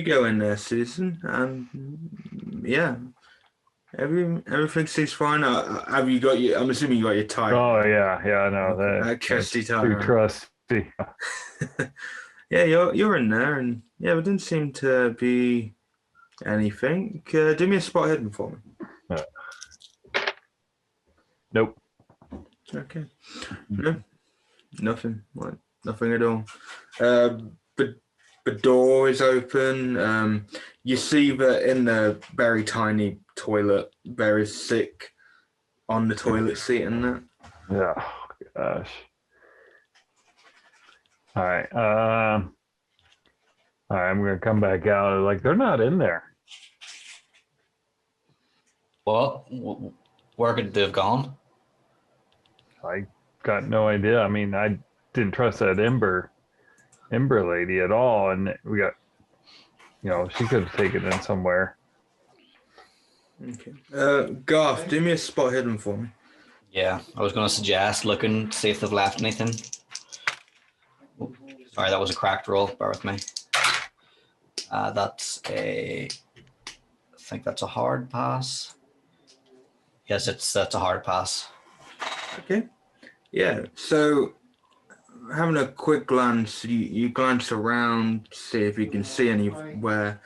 Speaker 2: go in there, Susan, and yeah, everything seems fine. Have you got your? I'm assuming you got your tie.
Speaker 4: Oh yeah, I know
Speaker 2: that trusty tie.
Speaker 4: Too trusty.
Speaker 2: Yeah, you're in there, and yeah, there didn't seem to be anything. Do me a spot hidden for me.
Speaker 4: Nope.
Speaker 2: Okay. No, nothing. Like nothing at all. But the door is open. You see that in the very tiny toilet, very sick on the toilet seat and that.
Speaker 4: Yeah. Oh, gosh. All right. All right. I'm gonna come back out. Like they're not in there.
Speaker 5: What? Where could they have gone?
Speaker 4: I got no idea. I mean, I didn't trust that Ember lady at all, and we got, she could have taken it somewhere.
Speaker 2: Okay. Garth, do me a spot hidden for me.
Speaker 5: Yeah, I was going to suggest looking, see if they've left anything. Sorry, that was a cracked roll. Bear with me. I think that's a hard pass. Yes, that's a hard pass.
Speaker 2: Okay. Yeah. So, having a quick glance, you glance around, see if you can see anywhere,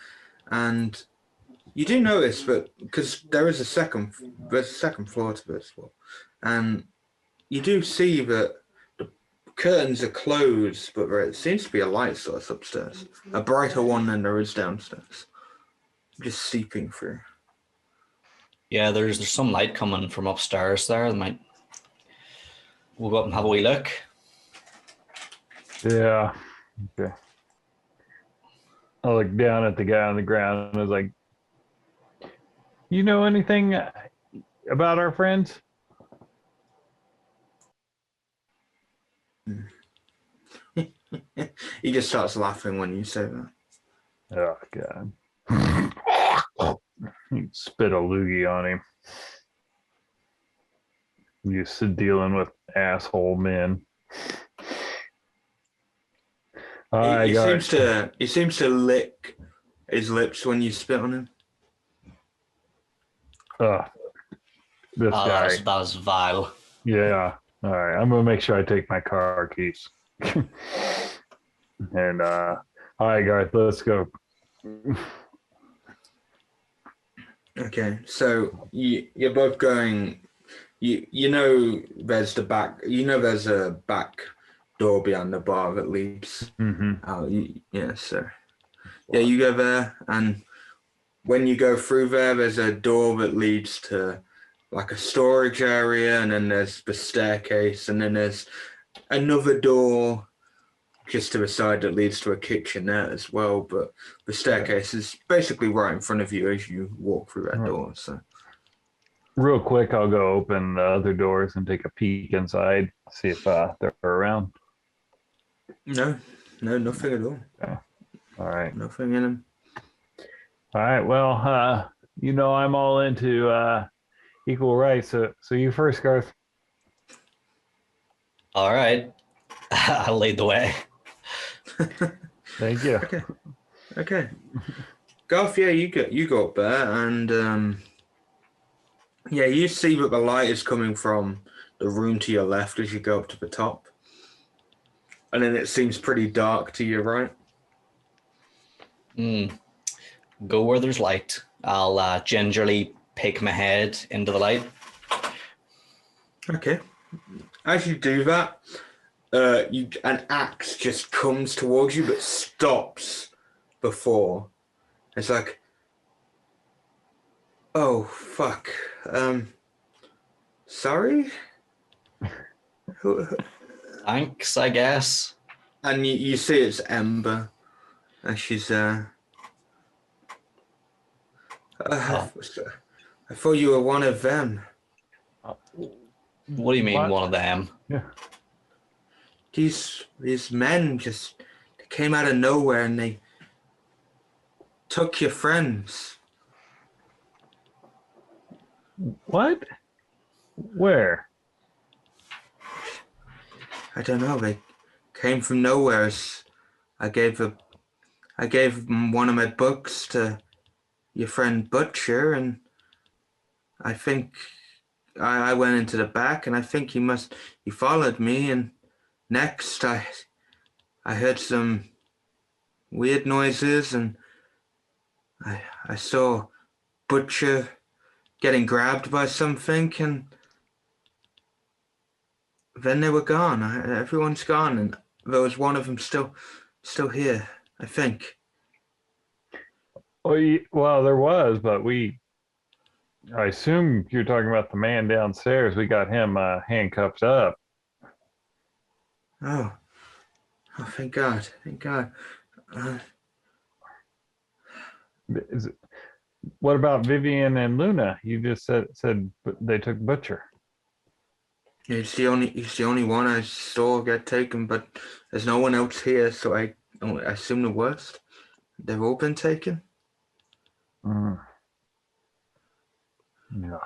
Speaker 2: and you do notice, but because there's a second floor to this floor, and you do see that the curtains are closed, but there seems to be a light source upstairs, a brighter one than there is downstairs, just seeping through.
Speaker 5: Yeah, there's some light coming from upstairs there. We'll go up and have a wee look.
Speaker 4: Yeah. Okay. I look down at the guy on the ground and I was like, "You know anything about our friends?"
Speaker 2: He just starts laughing when you say that.
Speaker 4: Oh God. You spit a loogie on him. Used to dealing with asshole men.
Speaker 2: He seems to lick his lips when you spit on him.
Speaker 4: This guy.
Speaker 5: That was vile.
Speaker 4: Yeah. All right. I'm gonna make sure I take my car keys. And all right, Garth, let's go.
Speaker 2: Okay, so you're both going. You know there's a back door behind the bar that leads out. Yeah, so yeah, you go there, and when you go through there's a door that leads to like a storage area, and then there's the staircase, and then there's another door just to the side that leads to a kitchenette as well. But the staircase is basically right in front of you as you walk through that door. So,
Speaker 4: real quick, I'll go open the other doors and take a peek inside, see if they're around.
Speaker 2: No, nothing at all.
Speaker 4: Okay. All right.
Speaker 2: Nothing in them.
Speaker 4: All right. Well, I'm all into equal rights. So you first, Garth.
Speaker 5: All right. I'll lead the way.
Speaker 4: Thank you.
Speaker 2: Okay. Garth, yeah, you go up there, and yeah, you see that the light is coming from the room to your left as you go up to the top, and then it seems pretty dark to your right.
Speaker 5: Go where there's light. I'll gingerly peek my head into the light.
Speaker 2: Okay. As you do that, an axe just comes towards you but stops before. It's like, oh fuck. Sorry?
Speaker 5: Thanks, I guess.
Speaker 2: And you see it's Ember, and she's I thought you were one of them.
Speaker 5: What do you mean,
Speaker 4: What?
Speaker 5: one of them?
Speaker 4: Yeah.
Speaker 2: These men just came out of nowhere and they took your friends.
Speaker 4: What? Where?
Speaker 2: I don't know. They came from nowhere. I gave one of my books to your friend Butcher, and I think I went into the back, and I think he followed me, and next I heard some weird noises, and I saw Butcher getting grabbed by something, and then they were gone. Everyone's gone, and there was one of them still here, I think.
Speaker 4: Well, there was, but we I assume you're talking about the man downstairs. We got him handcuffed up.
Speaker 2: Oh, thank God, thank God.
Speaker 4: What about Vivian and Luna? You just said they took Butcher.
Speaker 2: He's the only one I saw get taken, but there's no one else here, so I assume the worst. They've all been taken.
Speaker 4: Mm. No.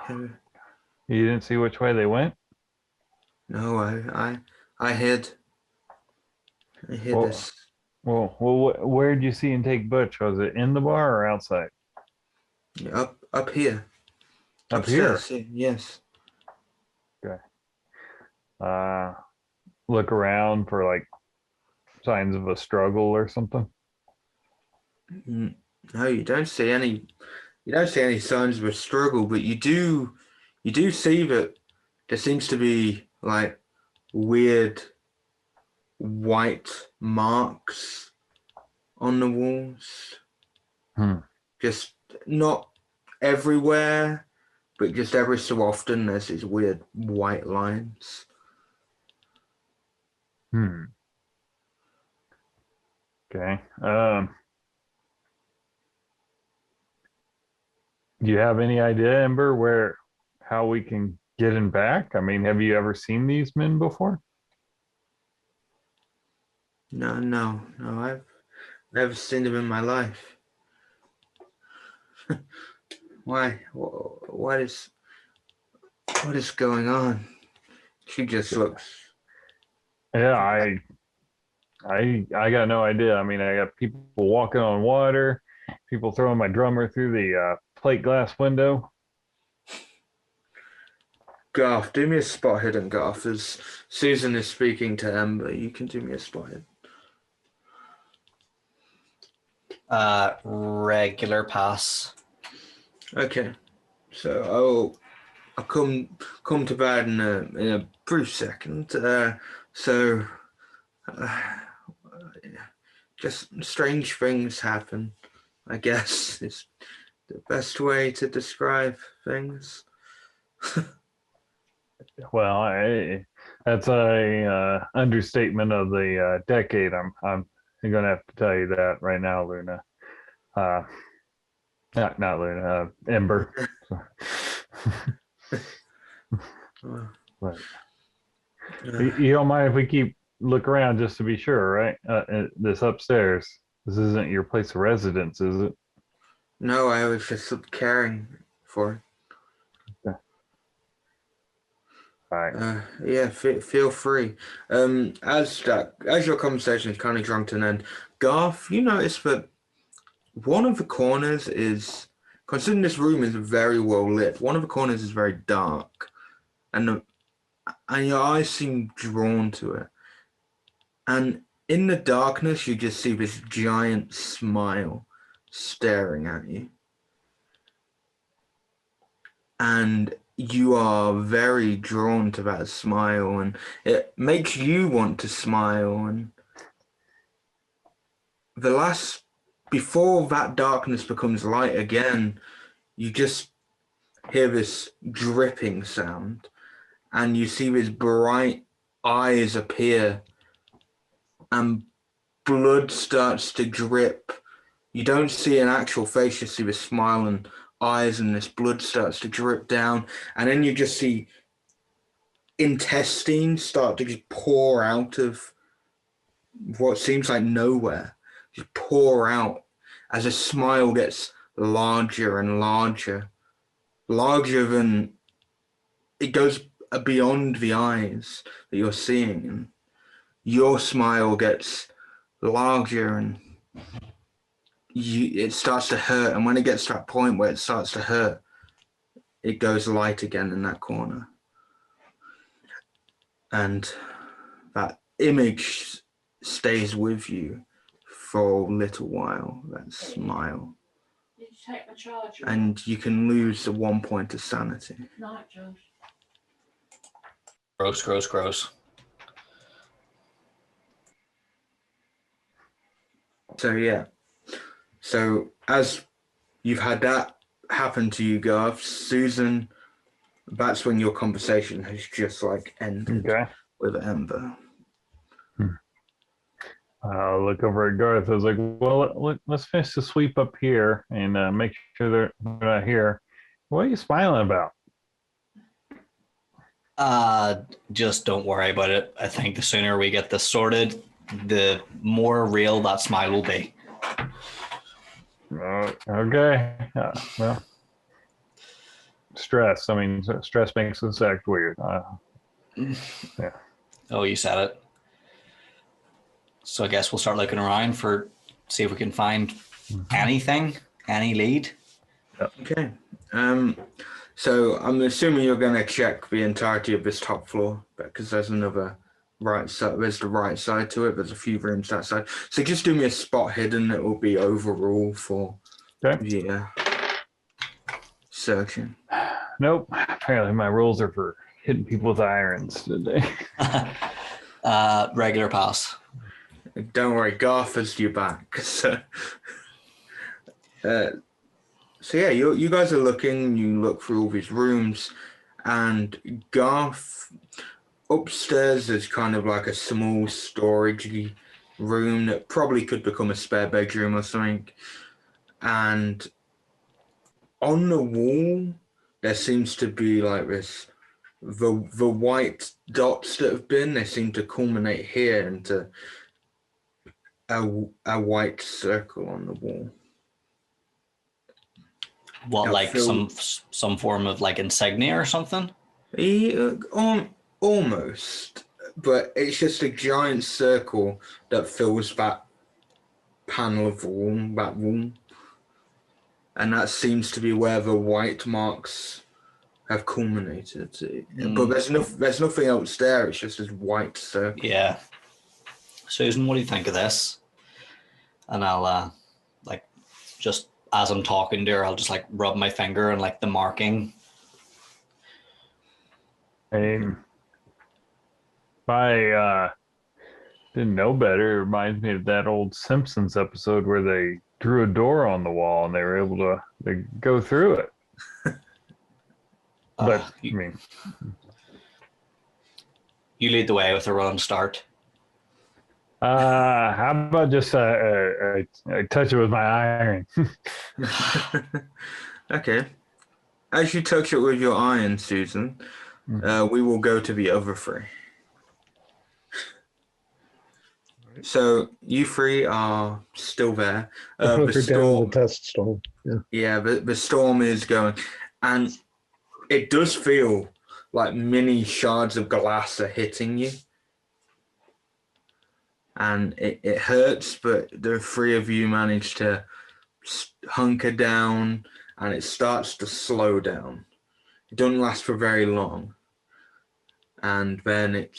Speaker 4: You didn't see which way they went?
Speaker 2: No, I hid. I hid this.
Speaker 4: Well, where did you see him take Butch? Was it in the bar or outside?
Speaker 2: Up here.
Speaker 4: Up here?
Speaker 2: Yes.
Speaker 4: Okay. Look around for like signs of a struggle or something.
Speaker 2: No, you don't see any. You don't see any signs of a struggle, but you do see that there seems to be like weird white marks on the walls. Just not everywhere, but just every so often there's these weird white lines.
Speaker 4: Okay. Do you have any idea, Ember, how we can get him back? I mean, have you ever seen these men before?
Speaker 2: No, I've never seen them in my life. Why? What is going on? She just looks.
Speaker 4: Yeah, I got no idea. I mean, I got people walking on water, people throwing my drummer through the plate glass window.
Speaker 2: Garth, do me a spot hidden, Garth. As Susan is speaking to Ember, you can do me a spot hidden.
Speaker 5: Regular pass.
Speaker 2: Okay, so I'll come to bed in a brief second. Just strange things happen, I guess is the best way to describe things.
Speaker 4: Well, that's a understatement of the decade. I'm gonna have to tell you that right now, Luna. Not Luna, Ember. But you don't mind if we keep look around just to be sure, right? This upstairs. This isn't your place of residence, is it?
Speaker 2: No, I was just caring for it.
Speaker 4: Okay. All right.
Speaker 2: Yeah, feel free. As your conversation is kind of drawn to an end, Garth, you notice that one of the corners is, considering this room is very well lit, one of the corners is very dark, and your eyes seem drawn to it. And in the darkness, you just see this giant smile staring at you. And you are very drawn to that smile, and it makes you want to smile. And before that darkness becomes light again, you just hear this dripping sound, and you see these bright eyes appear, and blood starts to drip. You don't see an actual face, you see the smile and eyes, and this blood starts to drip down, and then you just see intestines start to just pour out of what seems like nowhere, just pour out as a smile gets larger and larger than it goes beyond the eyes that you're seeing, and your smile gets larger, and it starts to hurt, and when it gets to that point where it starts to hurt, it goes light again in that corner, and that image stays with you for a little while, that smile.
Speaker 7: Did you take my charger?
Speaker 2: And you can lose the 1 point of sanity.
Speaker 7: Night, Josh.
Speaker 5: Gross.
Speaker 2: So yeah. So as you've had that happened to you, Garth? Susan, that's when your conversation has just like ended with Ember.
Speaker 4: I'll look over at Garth. I was like, well, let's finish the sweep up here and make sure they're not here. What are you smiling about?
Speaker 5: Just don't worry about it. I think the sooner we get this sorted, the more real that smile will be.
Speaker 4: Okay. Well, stress. I mean, stress makes us act weird. Yeah.
Speaker 5: Oh, you said it. So I guess we'll start looking around see if we can find anything, any lead.
Speaker 2: Okay. So I'm assuming you're going to check the entirety of this top floor, because there's another right side. There's the right side to it. There's a few rooms that side. So just do me a spot hidden. It will be overall for searching.
Speaker 4: Nope. Apparently my rules are for hitting people with irons today.
Speaker 5: Regular pass.
Speaker 2: Don't worry, Garth has your back. So yeah, you guys are looking. You look through all these rooms, and Garth, upstairs is kind of like a small storage room that probably could become a spare bedroom or something. And on the wall, there seems to be like this. The white dots that have been, they seem to culminate here into a white circle on the wall.
Speaker 5: What, like some form of like insignia or something?
Speaker 2: Almost, but it's just a giant circle that fills that panel of wall, that wall, and that seems to be where the white marks have culminated. But there's nothing else there. It's just this white circle.
Speaker 5: Yeah. Susan, what do you think of this? And I'll just as I'm talking to her, I'll just like rub my finger and like the marking.
Speaker 4: I mean, if I didn't know better, it reminds me of that old Simpsons episode where they drew a door on the wall and they were able to go through it. But I mean,
Speaker 5: you lead the way with a run start.
Speaker 4: How about just I touch it with my iron?
Speaker 2: Okay. As you touch it with your iron, Susan, we will go to the other three. So you three are still there. The storm,
Speaker 1: the test storm.
Speaker 2: Yeah, the storm is going, and it does feel like mini shards of glass are hitting you. And it hurts, but the three of you manage to hunker down, and it starts to slow down. It doesn't last for very long, and then it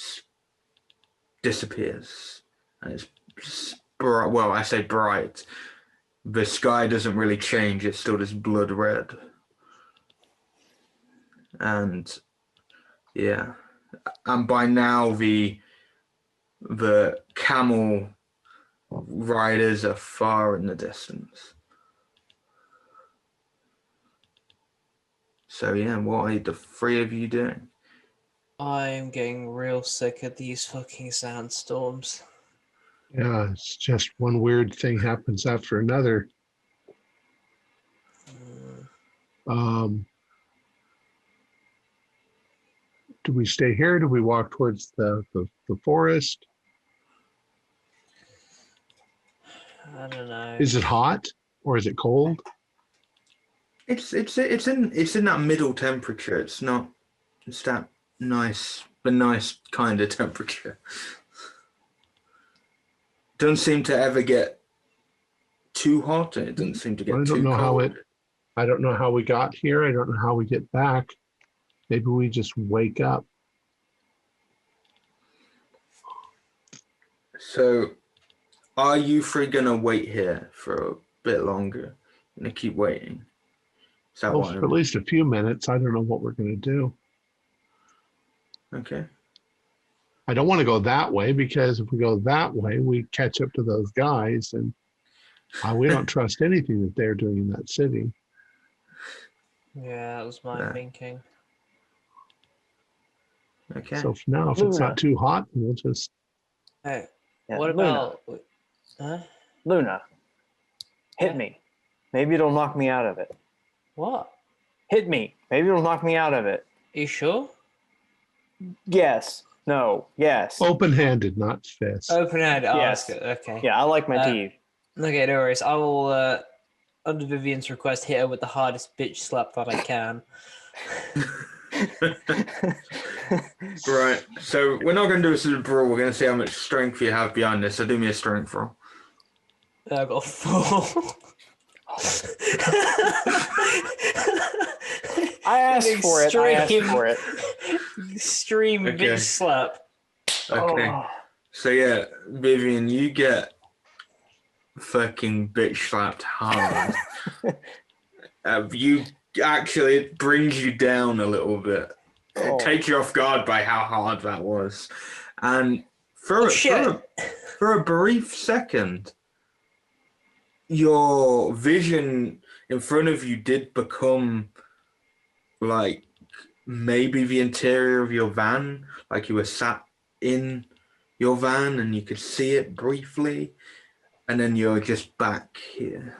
Speaker 2: disappears. And it's bright. Well, I say bright. The sky doesn't really change. It's still this blood red. And yeah, and by now the camel riders are far in the distance. So yeah, what are the three of you doing?
Speaker 6: I'm getting real sick of these fucking sandstorms.
Speaker 1: Yeah, it's just one weird thing happens after another. Do we stay here? Do we walk towards the forest?
Speaker 6: I don't know.
Speaker 1: Is it hot or is it cold?
Speaker 2: It's in that middle temperature. It's that the nice kind of temperature. Doesn't seem to ever get too hot, and it doesn't seem to get too cold.
Speaker 1: I don't know how we got here. I don't know how we get back. Maybe we just wake up.
Speaker 2: So, are you three gonna wait here for a bit longer? Gonna keep waiting? Is that
Speaker 1: Well, for at least a few minutes. I don't know what we're gonna do.
Speaker 2: Okay.
Speaker 1: I don't want to go that way, because if we go that way, we catch up to those guys, and we don't trust anything that they're doing in that city.
Speaker 6: Yeah, that was my
Speaker 2: Yeah.
Speaker 6: thinking.
Speaker 2: Okay.
Speaker 1: So for now, if it's not too hot, we'll just.
Speaker 6: Hey,
Speaker 3: Yeah,
Speaker 6: what
Speaker 3: Luna.
Speaker 6: about? Huh?
Speaker 3: Luna, hit
Speaker 6: Yeah.
Speaker 3: me. Maybe it'll knock me out of it.
Speaker 6: What?
Speaker 3: Hit me. Maybe it'll knock me out of it.
Speaker 6: Are you sure?
Speaker 3: Yes. No. Yes.
Speaker 1: Open-handed, not fist.
Speaker 6: Open hand. Oh,
Speaker 3: Yes.
Speaker 6: that's good. Okay.
Speaker 3: Yeah, I like my
Speaker 6: Uh,
Speaker 3: teeth.
Speaker 6: Okay, no worries. I will, under Vivian's request, hit her with the hardest bitch slap that I can.
Speaker 2: Right. So we're not going to do this as a brawl. We're going to see how much strength you have behind this. So do me a strength roll.
Speaker 6: I got 4.
Speaker 3: I asked for it. I asked for it.
Speaker 6: Extreme
Speaker 2: Okay.
Speaker 6: bitch slap.
Speaker 2: Okay.
Speaker 3: Oh.
Speaker 2: So yeah, Vivian, you get fucking bitch slapped hard. You actually, it brings you down a little bit.
Speaker 3: Oh.
Speaker 2: It takes you off guard by how hard that was. And for a brief second, your vision in front of you did become like maybe the interior of your van, like you were sat in your van and you could see it briefly, and then you're just back here.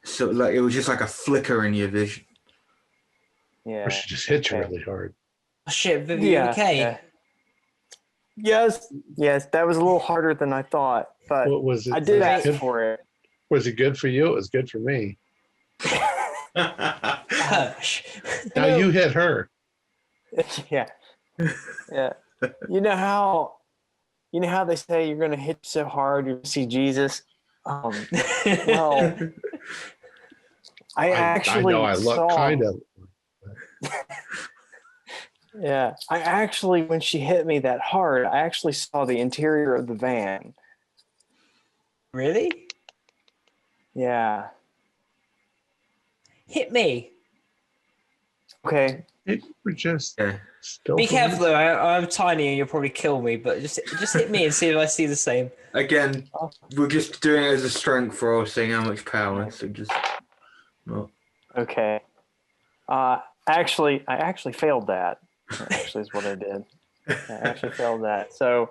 Speaker 2: So like it was just like a flicker in your vision.
Speaker 3: Yeah.
Speaker 1: Or she just hit you
Speaker 3: okay.
Speaker 1: really hard.
Speaker 6: Oh, shit, Vivian, okay?
Speaker 3: Yeah. Yes, that was a little harder than I thought, but
Speaker 1: What was it?
Speaker 3: I did
Speaker 1: was
Speaker 3: ask
Speaker 1: it good,
Speaker 3: for it.
Speaker 1: Was it good for you? It was good for me.
Speaker 6: Hush.
Speaker 1: Now you hit her.
Speaker 3: Yeah. You know how they say you're gonna hit so hard you see Jesus? Well, I actually
Speaker 1: know I look
Speaker 3: saw,
Speaker 1: kind of.
Speaker 3: Yeah, I actually, when she hit me that hard, I actually saw the interior of the van.
Speaker 6: Really?
Speaker 3: Yeah.
Speaker 6: Hit me.
Speaker 3: Okay.
Speaker 1: We're just
Speaker 2: Yeah.
Speaker 1: still.
Speaker 6: Be careful though, I'm tiny and you'll probably kill me, but just hit me and see if I see the same.
Speaker 2: Again, we're just doing it as a strength roll, seeing how much power. So just not.
Speaker 3: Okay. I actually failed that. Actually, is what I did. I actually failed that. So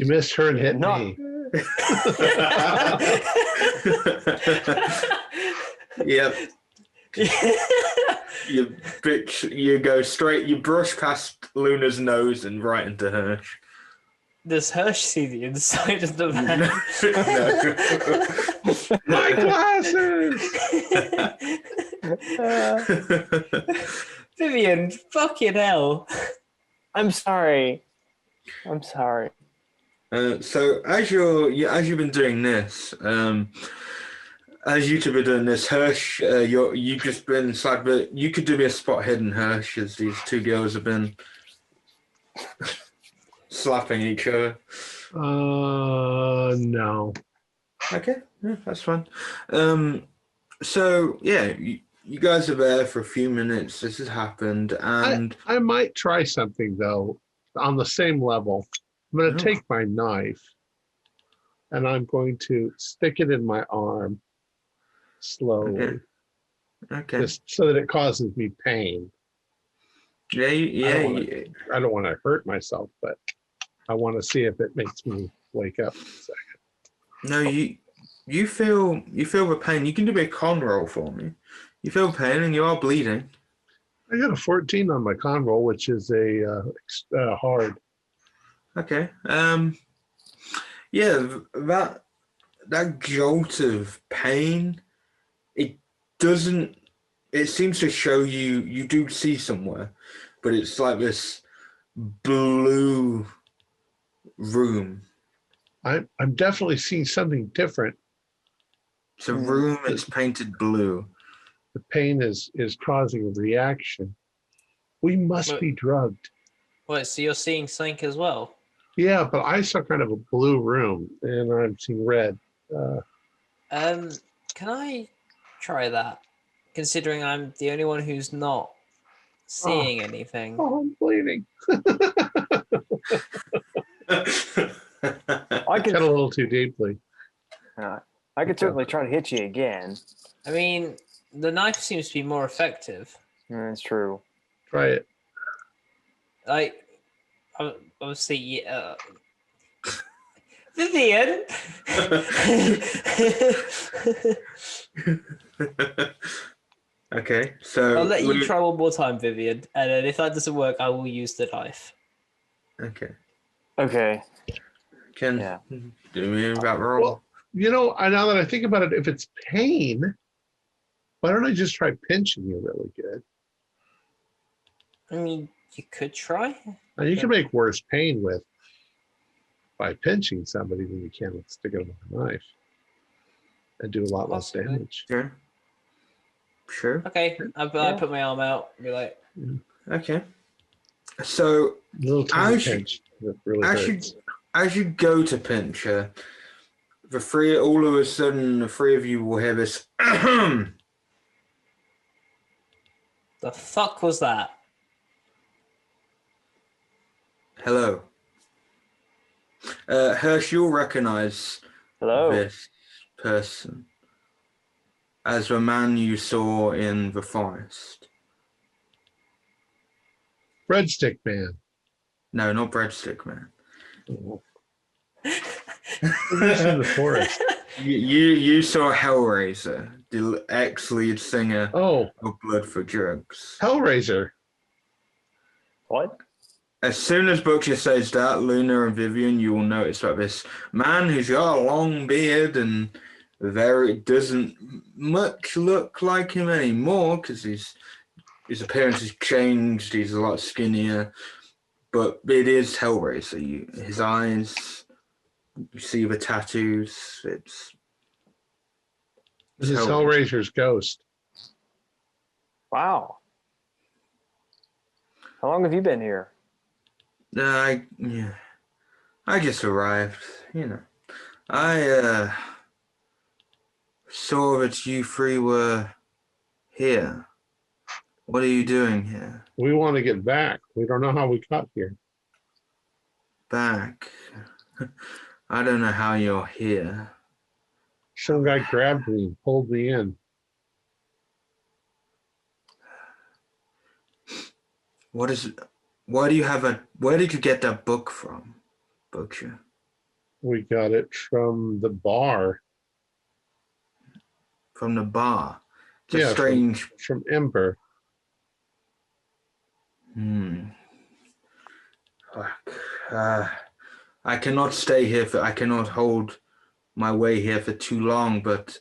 Speaker 1: You missed her and hit me.
Speaker 2: Yep. You bitch, you go straight, you brush past Luna's nose and right into Hirsch.
Speaker 6: Does Hirsch see the inside of the van?
Speaker 2: No.
Speaker 1: My glasses!
Speaker 6: Vivian, fucking hell.
Speaker 3: I'm sorry.
Speaker 2: So as you've been doing this, as you two been doing this, Hirsch, you've just been slapped, but you could do me a spot hidden, Hirsch, as these two girls have been slapping each other.
Speaker 1: No.
Speaker 2: Okay, yeah, that's fine. So yeah, you guys are there for a few minutes. This has happened, and
Speaker 1: I might try something though on the same level. I'm going to take my knife and I'm going to stick it in my arm slowly,
Speaker 2: okay,
Speaker 1: just so that it causes me pain.
Speaker 2: yeah.
Speaker 1: I don't want to hurt myself, but I want to see if it makes me wake up in a second.
Speaker 2: No, you feel the pain. You can do a con roll for me. You feel pain and you are bleeding.
Speaker 1: I got a 14 on my con roll, which is a hard.
Speaker 2: Okay. Yeah, that jolt of pain, it seems to show you do see somewhere, but it's like this blue room.
Speaker 1: I'm definitely seeing something different.
Speaker 2: It's a room that's painted blue.
Speaker 1: The pain is causing a reaction. We must be drugged.
Speaker 6: What, so you're seeing Slink as well?
Speaker 1: Yeah, but I saw kind of a blue room, and I'm seeing red.
Speaker 6: Can I try that? Considering I'm the only one who's not seeing anything.
Speaker 1: Oh, I'm bleeding.
Speaker 3: I
Speaker 1: Cut a little too deeply.
Speaker 3: could certainly try to hit you again.
Speaker 6: I mean, the knife seems to be more effective.
Speaker 3: That's true.
Speaker 1: Try it.
Speaker 6: Like, obviously, Vivian.
Speaker 2: Okay, so
Speaker 6: I'll let you try one more time, Vivian, and then if that doesn't work, I will use the knife.
Speaker 2: Okay.
Speaker 3: Okay.
Speaker 2: Can do me about roll.
Speaker 1: Well, now that I think about it, if it's pain, why don't I just try pinching you really good?
Speaker 6: I mean, you could try.
Speaker 1: Now, you can make worse pain by pinching somebody than you can with sticking them with a knife and do a lot less
Speaker 6: Possibly.
Speaker 1: damage.
Speaker 2: Sure.
Speaker 6: Okay, I put my arm out. Be like,
Speaker 2: Okay. So
Speaker 1: Little tiny pinch that really hurts.
Speaker 2: as you go to pinch her, all of a sudden, the three of you will hear this.
Speaker 6: the fuck was that?
Speaker 2: Hello. Hirsch, you'll recognize this person as the man you saw in the forest.
Speaker 1: Breadstick Man.
Speaker 2: No, not Breadstick Man.
Speaker 1: Who's in the forest?
Speaker 2: You saw Hellraiser, the ex-lead singer of Blood for Drugs.
Speaker 1: Hellraiser.
Speaker 3: What?
Speaker 2: As soon as Butcher says that, Luna and Vivian, you will notice that this man who's got a long beard and doesn't much look like him anymore because his appearance has changed. He's a lot skinnier, but it is Hellraiser. His eyes, you see the tattoos. It's
Speaker 1: This is Hellraiser's ghost.
Speaker 3: Wow. How long have you been here?
Speaker 2: I just arrived. I saw that you three were here. What are you doing here?
Speaker 1: We want to get back. We don't know how we got here.
Speaker 2: Back? I don't know how you're here.
Speaker 1: Some guy grabbed me and pulled me in.
Speaker 2: Where did you get that book from, Butcher?
Speaker 1: We got it from the bar.
Speaker 2: From the bar? It's strange.
Speaker 1: From Ember.
Speaker 2: I cannot stay here I cannot hold my way here for too long, but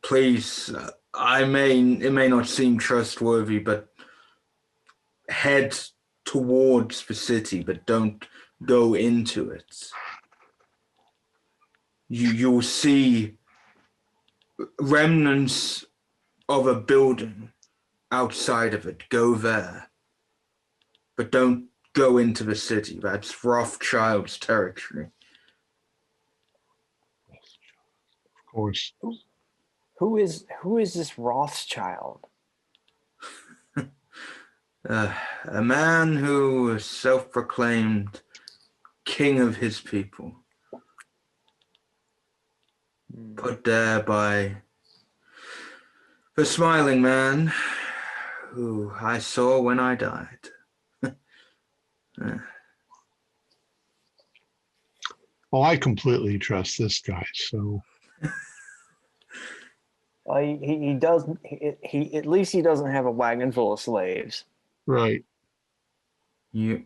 Speaker 2: please, it may not seem trustworthy, but head towards the city, but don't go into it. You'll see remnants of a building outside of it. Go there. But don't go into the city. That's Rothschild's territory.
Speaker 1: Of course.
Speaker 3: Who is this Rothschild?
Speaker 2: A man who is self-proclaimed king of his people. Put there by the smiling man who I saw when I died.
Speaker 1: Well, I completely trust this guy, so.
Speaker 3: He does. He at least he doesn't have a wagon full of slaves.
Speaker 1: Right.
Speaker 2: You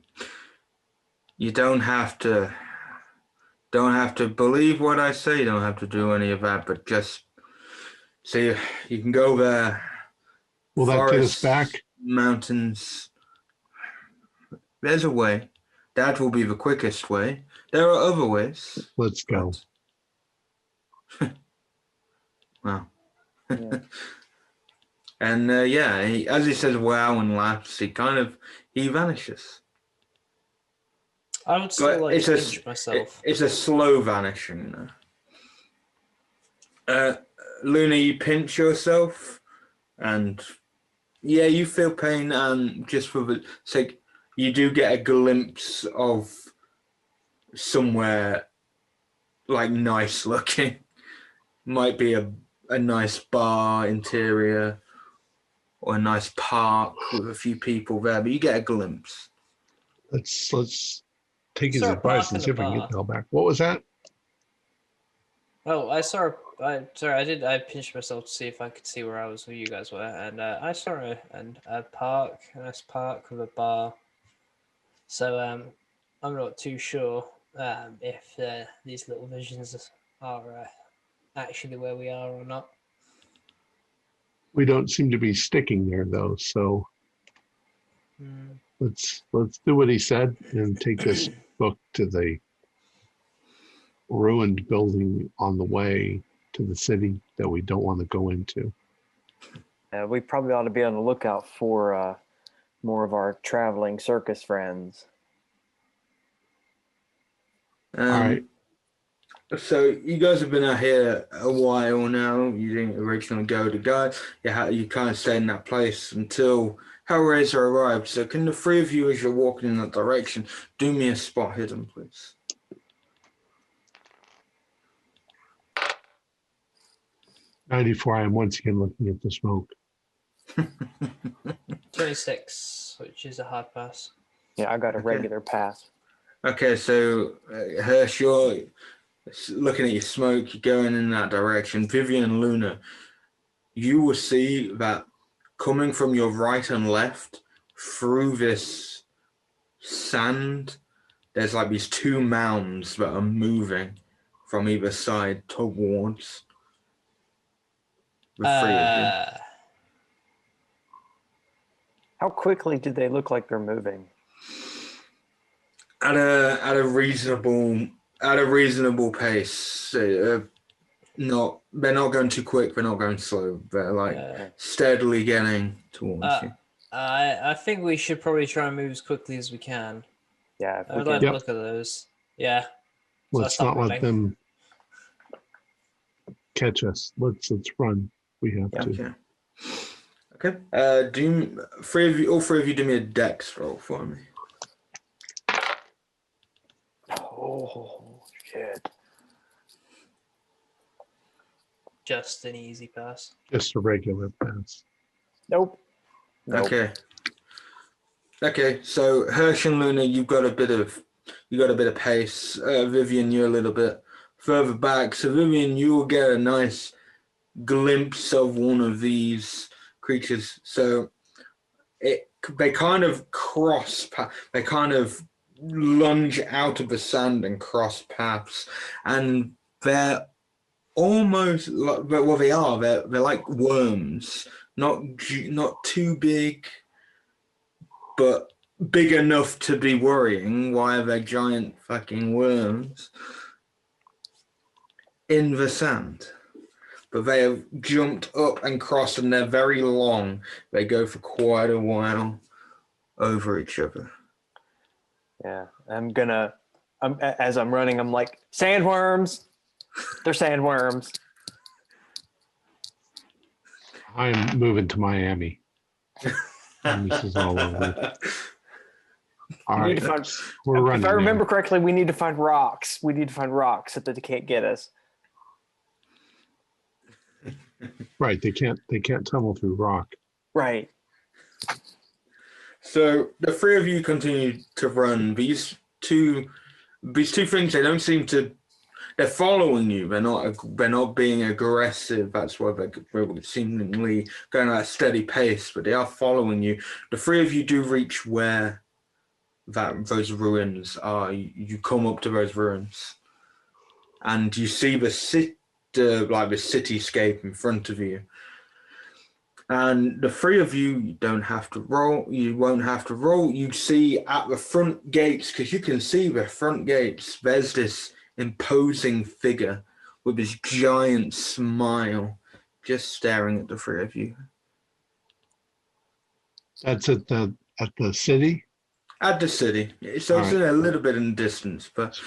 Speaker 2: don't have to believe what I say. You don't have to do any of that, but just see, you can go there.
Speaker 1: Will that get us back?
Speaker 2: Mountains. There's a way. That will be the quickest way. There are other ways.
Speaker 1: Let's go.
Speaker 2: Wow.
Speaker 3: Yeah.
Speaker 2: And as he says wow and laughs, he vanishes.
Speaker 6: I would still like to pinch myself.
Speaker 2: It's a slow vanishing. Luna, you pinch yourself, and you feel pain, and just for the sake, you do get a glimpse of somewhere like nice looking. might be a nice bar interior or a nice park with a few people there, but you get a glimpse.
Speaker 1: Let's take his
Speaker 6: Saw a
Speaker 1: advice
Speaker 6: park
Speaker 1: and
Speaker 6: and
Speaker 1: see
Speaker 6: a
Speaker 1: if we can
Speaker 6: bar.
Speaker 1: get the hell back. What was that?
Speaker 6: Oh, I pinched myself to see if I could see where you guys were, and I saw a park, a nice park with a bar. So I'm not too sure if these little visions are actually where we are or not.
Speaker 1: We don't seem to be sticking there though, so let's do what he said and take this book to the ruined building on the way to the city that we don't want to go into.
Speaker 3: We probably ought to be on the lookout for more of our traveling circus friends.
Speaker 1: All right.
Speaker 2: So you guys have been out here a while now. You didn't originally go to go. You kind of stayed in that place until Hellraiser arrived. So can the three of you, as you're walking in that direction, do me a spot hidden, please?
Speaker 1: '94. I am once again looking at the smoke.
Speaker 6: 26, which is a hard pass.
Speaker 3: Yeah, I got a regular pass.
Speaker 2: Okay, so Hirsch, you're looking at your smoke, you're going in that direction. Vivian and Luna, you will see that coming from your right and left through this sand, there's like these two mounds that are moving from either side towards the three of you.
Speaker 3: How quickly do they look like they're moving?
Speaker 2: At a reasonable pace. They're not going too quick. They're not going slow. They're like steadily getting towards you.
Speaker 6: I think we should probably try and move as quickly as we can.
Speaker 3: Yeah,
Speaker 6: I'd like to look at those. Yeah.
Speaker 1: Let's not let them catch us. Let's run. We have to.
Speaker 2: Okay. All three of you, do me a dex roll for me.
Speaker 3: Oh shit!
Speaker 6: Just an easy pass.
Speaker 1: Just a regular pass.
Speaker 3: Nope.
Speaker 2: Okay. So Hirsch and Luna, you got a bit of pace. Vivian, you're a little bit further back. So Vivian, you will get a nice glimpse of one of these creatures. So they kind of they kind of lunge out of the sand and cross paths, and they're almost like, well, they're like worms, not too big, but big enough to be worrying. Why are they giant fucking worms in the sand? But they have jumped up and crossed, and they're very long. They go for quite a while over each other.
Speaker 3: Yeah, as I'm running, I'm like, sandworms. They're sandworms.
Speaker 1: I'm moving to Miami. And this is all over. All right, we're running.
Speaker 3: If I remember correctly, we need to find rocks. We need to find rocks so that they can't get us.
Speaker 1: Right, they can't tunnel through rock.
Speaker 3: Right.
Speaker 2: So the three of you continue to run. These two things, they don't seem to. They're following you. They're not being aggressive. That's why they're seemingly going at a steady pace. But they are following you. The three of you do reach where those ruins are. You come up to those ruins, and you see the cityscape in front of you. And the three of you don't have to roll. You won't have to roll. You see at the front gates, because you can see the front gates, there's this imposing figure with this giant smile just staring at the three of you.
Speaker 1: That's at the city?
Speaker 2: At the city. So it's in a little bit in distance, but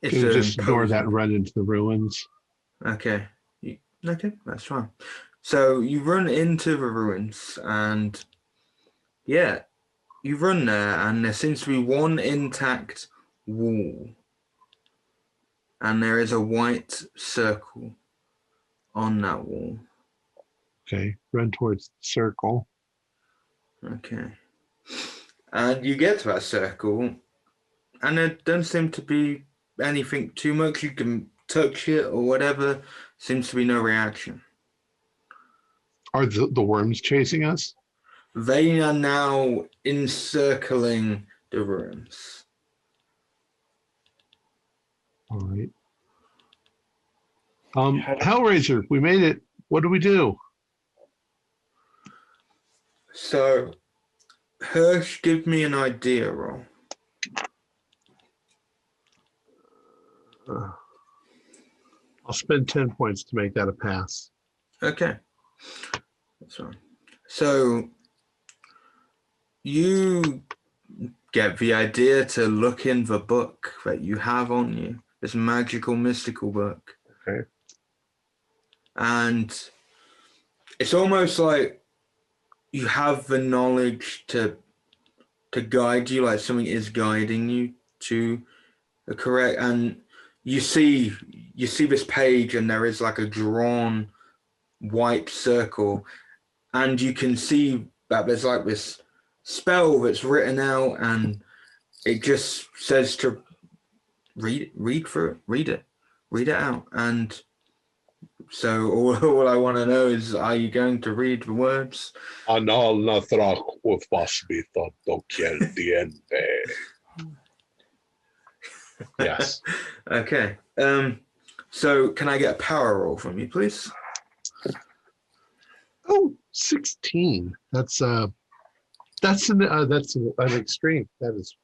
Speaker 2: it's
Speaker 1: just ignore that and run into the ruins.
Speaker 2: Okay. Okay, that's fine. So you run into the ruins, and you run there, and there seems to be one intact wall, and there is a white circle on that wall.
Speaker 1: Okay, run towards the circle.
Speaker 2: Okay. And you get to that circle, and there doesn't seem to be anything too much. You can touch it or whatever. Seems to be no reaction.
Speaker 1: Are the worms chasing us?
Speaker 2: They are now encircling the rooms.
Speaker 1: All right. Hellraiser, we made it. What do we do?
Speaker 2: So, Hirsch, give me an idea roll.
Speaker 1: I'll spend 10 points to make that a pass.
Speaker 2: Okay. That's fine. So, you get the idea to look in the book that you have on you, this magical, mystical book.
Speaker 1: Okay.
Speaker 2: And it's almost like you have the knowledge to guide you, like something is guiding you to the correct. And you see this page, and there is like a drawn white circle, and you can see that there's like this spell that's written out, and it just says to read it out. And so all I want to know is, are you going to read the words?
Speaker 1: Anal nathrak ufasbita dokiel Yes.
Speaker 2: Okay. So can I get a power roll from you, please?
Speaker 1: Oh, 16. That's an extreme. That is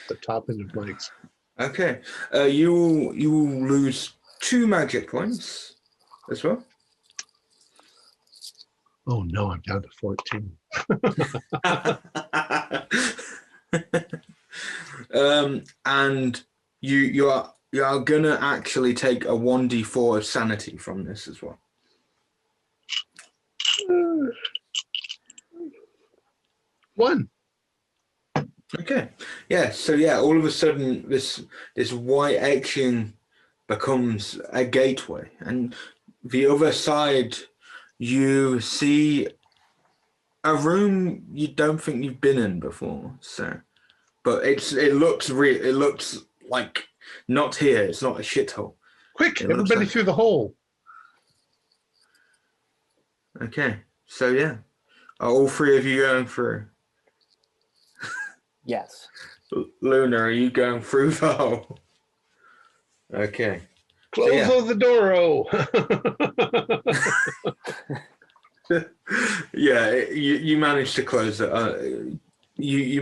Speaker 1: the top end of my extreme.
Speaker 2: Okay. You will lose 2 magic points as well.
Speaker 1: Oh no, I'm down to 14.
Speaker 2: And you are gonna actually take a 1d4 of sanity from this as well.
Speaker 1: One.
Speaker 2: Okay. Yeah. So yeah, all of a sudden this white etching becomes a gateway, and the other side you see a room you don't think you've been in before. So, but it looks like not here. It's not a shithole.
Speaker 1: Quick, everybody through the hole.
Speaker 2: Okay. So yeah, are all 3 of you going through?
Speaker 3: Yes.
Speaker 2: Luna, are you going through the hole? Okay.
Speaker 1: Close the door.
Speaker 2: Yeah, you managed to close it. You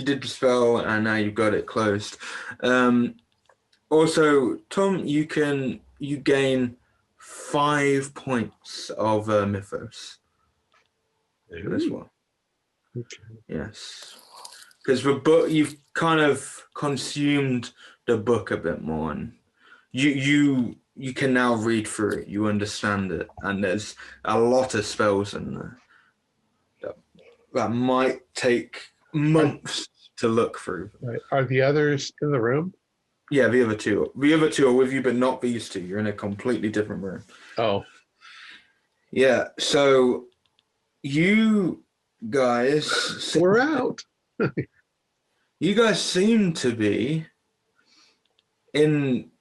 Speaker 2: did the spell, and now you've got it closed. Also, Tom, you gain 5 points of mythos. This one.
Speaker 1: Okay.
Speaker 2: Yes. Because the book, you've kind of consumed the book a bit more, and you can now read through it. You understand it, and there's a lot of spells in there that might take months to look through.
Speaker 1: Right. Are the others in the room?
Speaker 2: Yeah, the other two are with you, but not these 2. You're in a completely different room.
Speaker 1: Oh.
Speaker 2: Yeah. So you guys,
Speaker 1: We're out.
Speaker 2: You guys seem to be in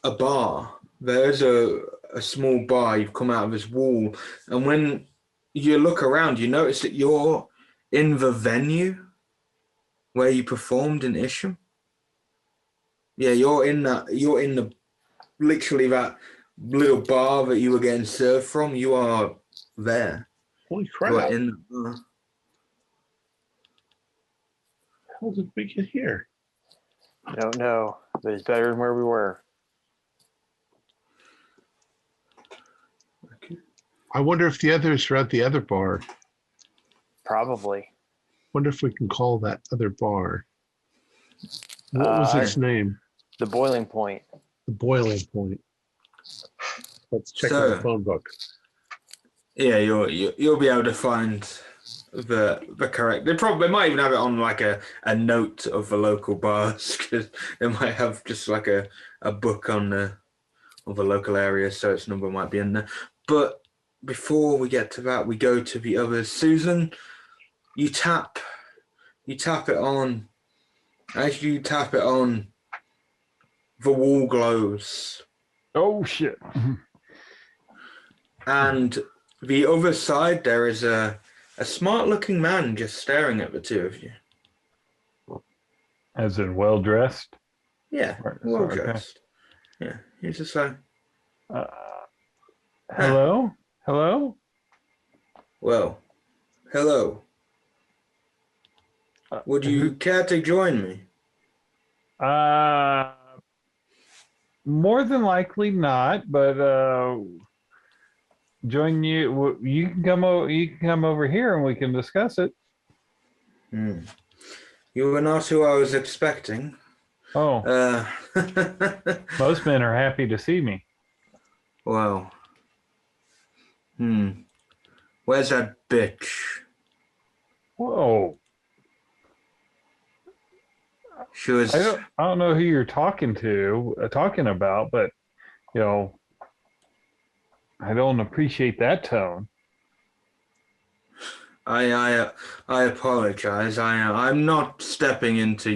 Speaker 2: a bar. There's a small bar. You've come out of this wall, and when you look around, you notice that you're in the venue where you performed in Isham. Yeah, you're in the literally that little bar that you were getting served from. You are there.
Speaker 1: Holy crap.
Speaker 2: You are in the bar.
Speaker 1: How did we get here?
Speaker 3: I don't know, but it's better than where we were.
Speaker 2: Okay.
Speaker 1: I wonder if the others are at the other bar.
Speaker 3: Probably.
Speaker 1: Wonder if we can call that other bar. What was its name?
Speaker 3: The Boiling Point.
Speaker 1: The Boiling Point. Let's check out the phone book.
Speaker 2: Yeah, you'll be able to find the correct. They might even have it on like a note of the local bars, because they might have just like a book on the of the local area, so its number might be in there. But before we get to that, we go to the others. Susan, you tap it on. As you tap it on, the wall glows.
Speaker 4: Oh shit!
Speaker 2: And the other side, there is a smart-looking man just staring at the two of you.
Speaker 4: As in well dressed.
Speaker 2: Yeah, well dressed. Okay. Yeah, he's just like,
Speaker 4: hello, hello.
Speaker 2: Well, hello. Would you care to join me?
Speaker 4: More than likely not, but join you. You can come over. You can come over here, and we can discuss it.
Speaker 2: You were not who I was expecting.
Speaker 4: Oh. Most men are happy to see me.
Speaker 2: Well. Where's that bitch?
Speaker 4: Whoa.
Speaker 2: She was.
Speaker 4: I don't know who you're talking about, but you know, I don't appreciate that tone.
Speaker 2: I apologize. I'm not stepping into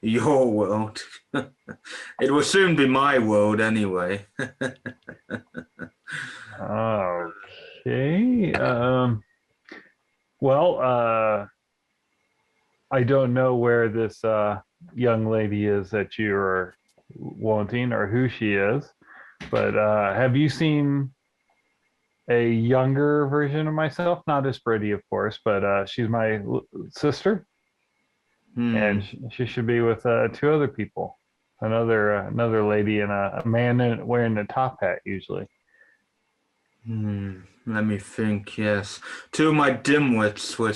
Speaker 2: your world. It will soon be my world anyway.
Speaker 4: Okay. Well, I don't know where this young lady is that you're wanting or who she is, but have you seen a younger version of myself? Not as pretty, of course, but she's my sister, and she should be with two other people, another lady and a man wearing a top hat usually.
Speaker 2: Let me think. Yes, two of my dimwits were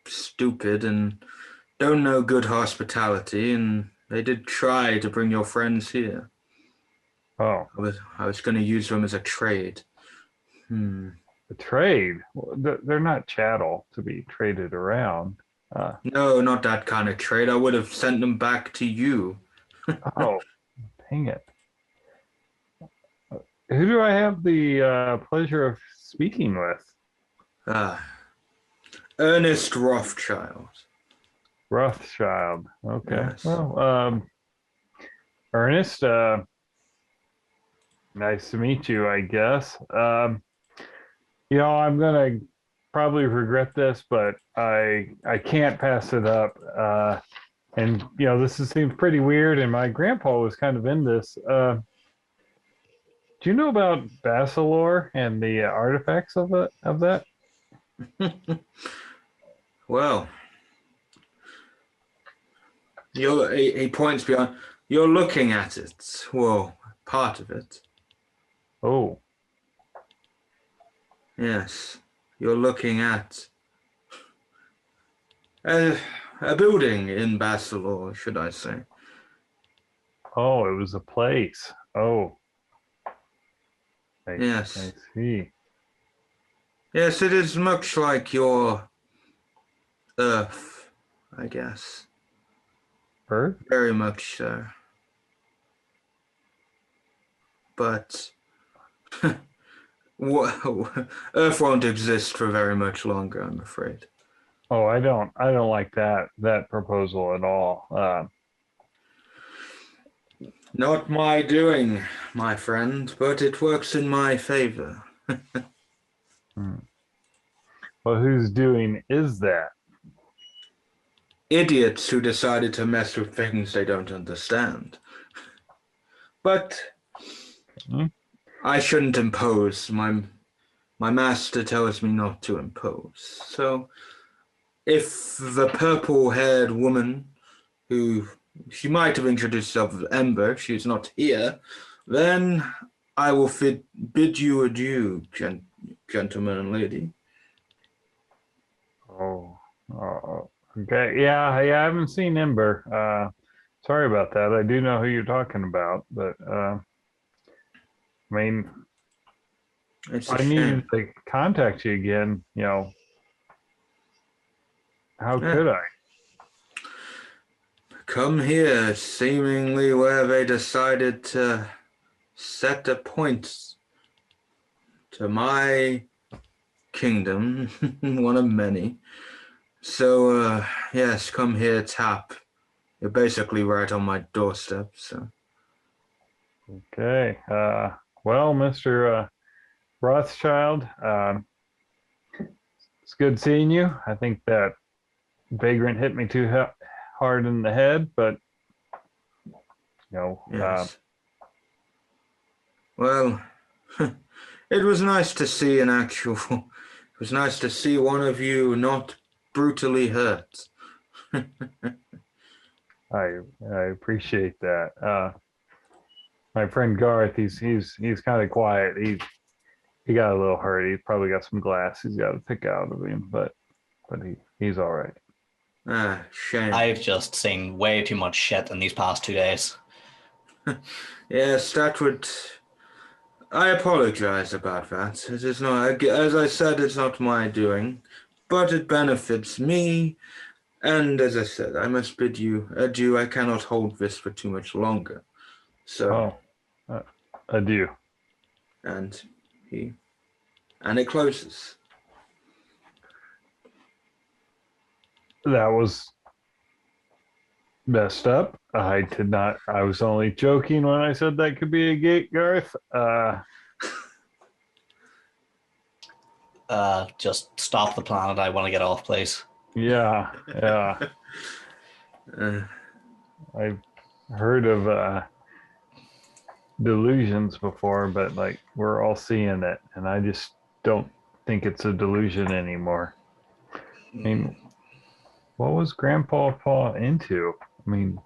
Speaker 2: stupid and don't know good hospitality, and they did try to bring your friends here.
Speaker 4: Oh,
Speaker 2: I was going to use them as a trade.
Speaker 4: A trade? They're not chattel to be traded around.
Speaker 2: No, not that kind of trade. I would have sent them back to you.
Speaker 4: Oh, dang it. Who do I have the pleasure of speaking with?
Speaker 2: Ernest Rothschild.
Speaker 4: Rothschild. Okay.
Speaker 2: Yes.
Speaker 4: Well, Ernest, nice to meet you, I guess. You know, I'm gonna probably regret this, but I can't pass it up. And you know, seems pretty weird, and my grandpa was kind of in this. Do you know about Basilor and the artifacts of that?
Speaker 2: Well, he points beyond. You're looking at it. Well, part of it.
Speaker 4: Oh.
Speaker 2: Yes, you're looking at a building in Basilor, should I say.
Speaker 4: Oh, it was a place. Oh.
Speaker 2: Yes.
Speaker 4: I see.
Speaker 2: Yes, it is much like your Earth, I guess.
Speaker 4: Earth?
Speaker 2: Very much so. But Earth won't exist for very much longer, I'm afraid.
Speaker 4: Oh, I don't like that proposal at all.
Speaker 2: Not my doing, my friend, but it works in my favor.
Speaker 4: Well, whose doing is that?
Speaker 2: Idiots who decided to mess with things they don't understand. But I shouldn't impose. My master tells me not to impose. So if the purple-haired woman, who she might have introduced herself as Ember, she's not here, then I will bid you adieu, gentleman and lady.
Speaker 4: Oh, okay. Yeah, I haven't seen Ember. Sorry about that. I do know who you're talking about, but I mean, I needed to contact you again. You know, how could I?
Speaker 2: Come here, seemingly where they decided to set a point to my kingdom, one of many. So, yes, come here, tap. You're basically right on my doorstep, so.
Speaker 4: Okay. Well, Mr. Rothschild, it's good seeing you. I think that vagrant hit me too hard in the head, but
Speaker 2: Yes. Well, it was nice to see an actual. It was nice to see one of you not brutally hurt.
Speaker 4: I appreciate that. My friend Garth, he's kind of quiet. He got a little hurt. He's probably got some glass he's got to pick out of him, but he's all right.
Speaker 2: Shame.
Speaker 5: I've just seen way too much shit in these past 2 days.
Speaker 2: Yes, that would. I apologize about that. It is not, as I said, it's not my doing, but it benefits me. And as I said, I must bid you adieu. I cannot hold this for too much longer. So.
Speaker 4: Adieu.
Speaker 2: And it closes.
Speaker 4: That was messed up. I was only joking when I said that could be a gate, Garth.
Speaker 5: Just stop the planet. I want to get off, please.
Speaker 4: Yeah. I've heard of delusions before, but like we're all seeing it, and I just don't think it's a delusion anymore. I mean, what was Grandpa Paul into? I mean,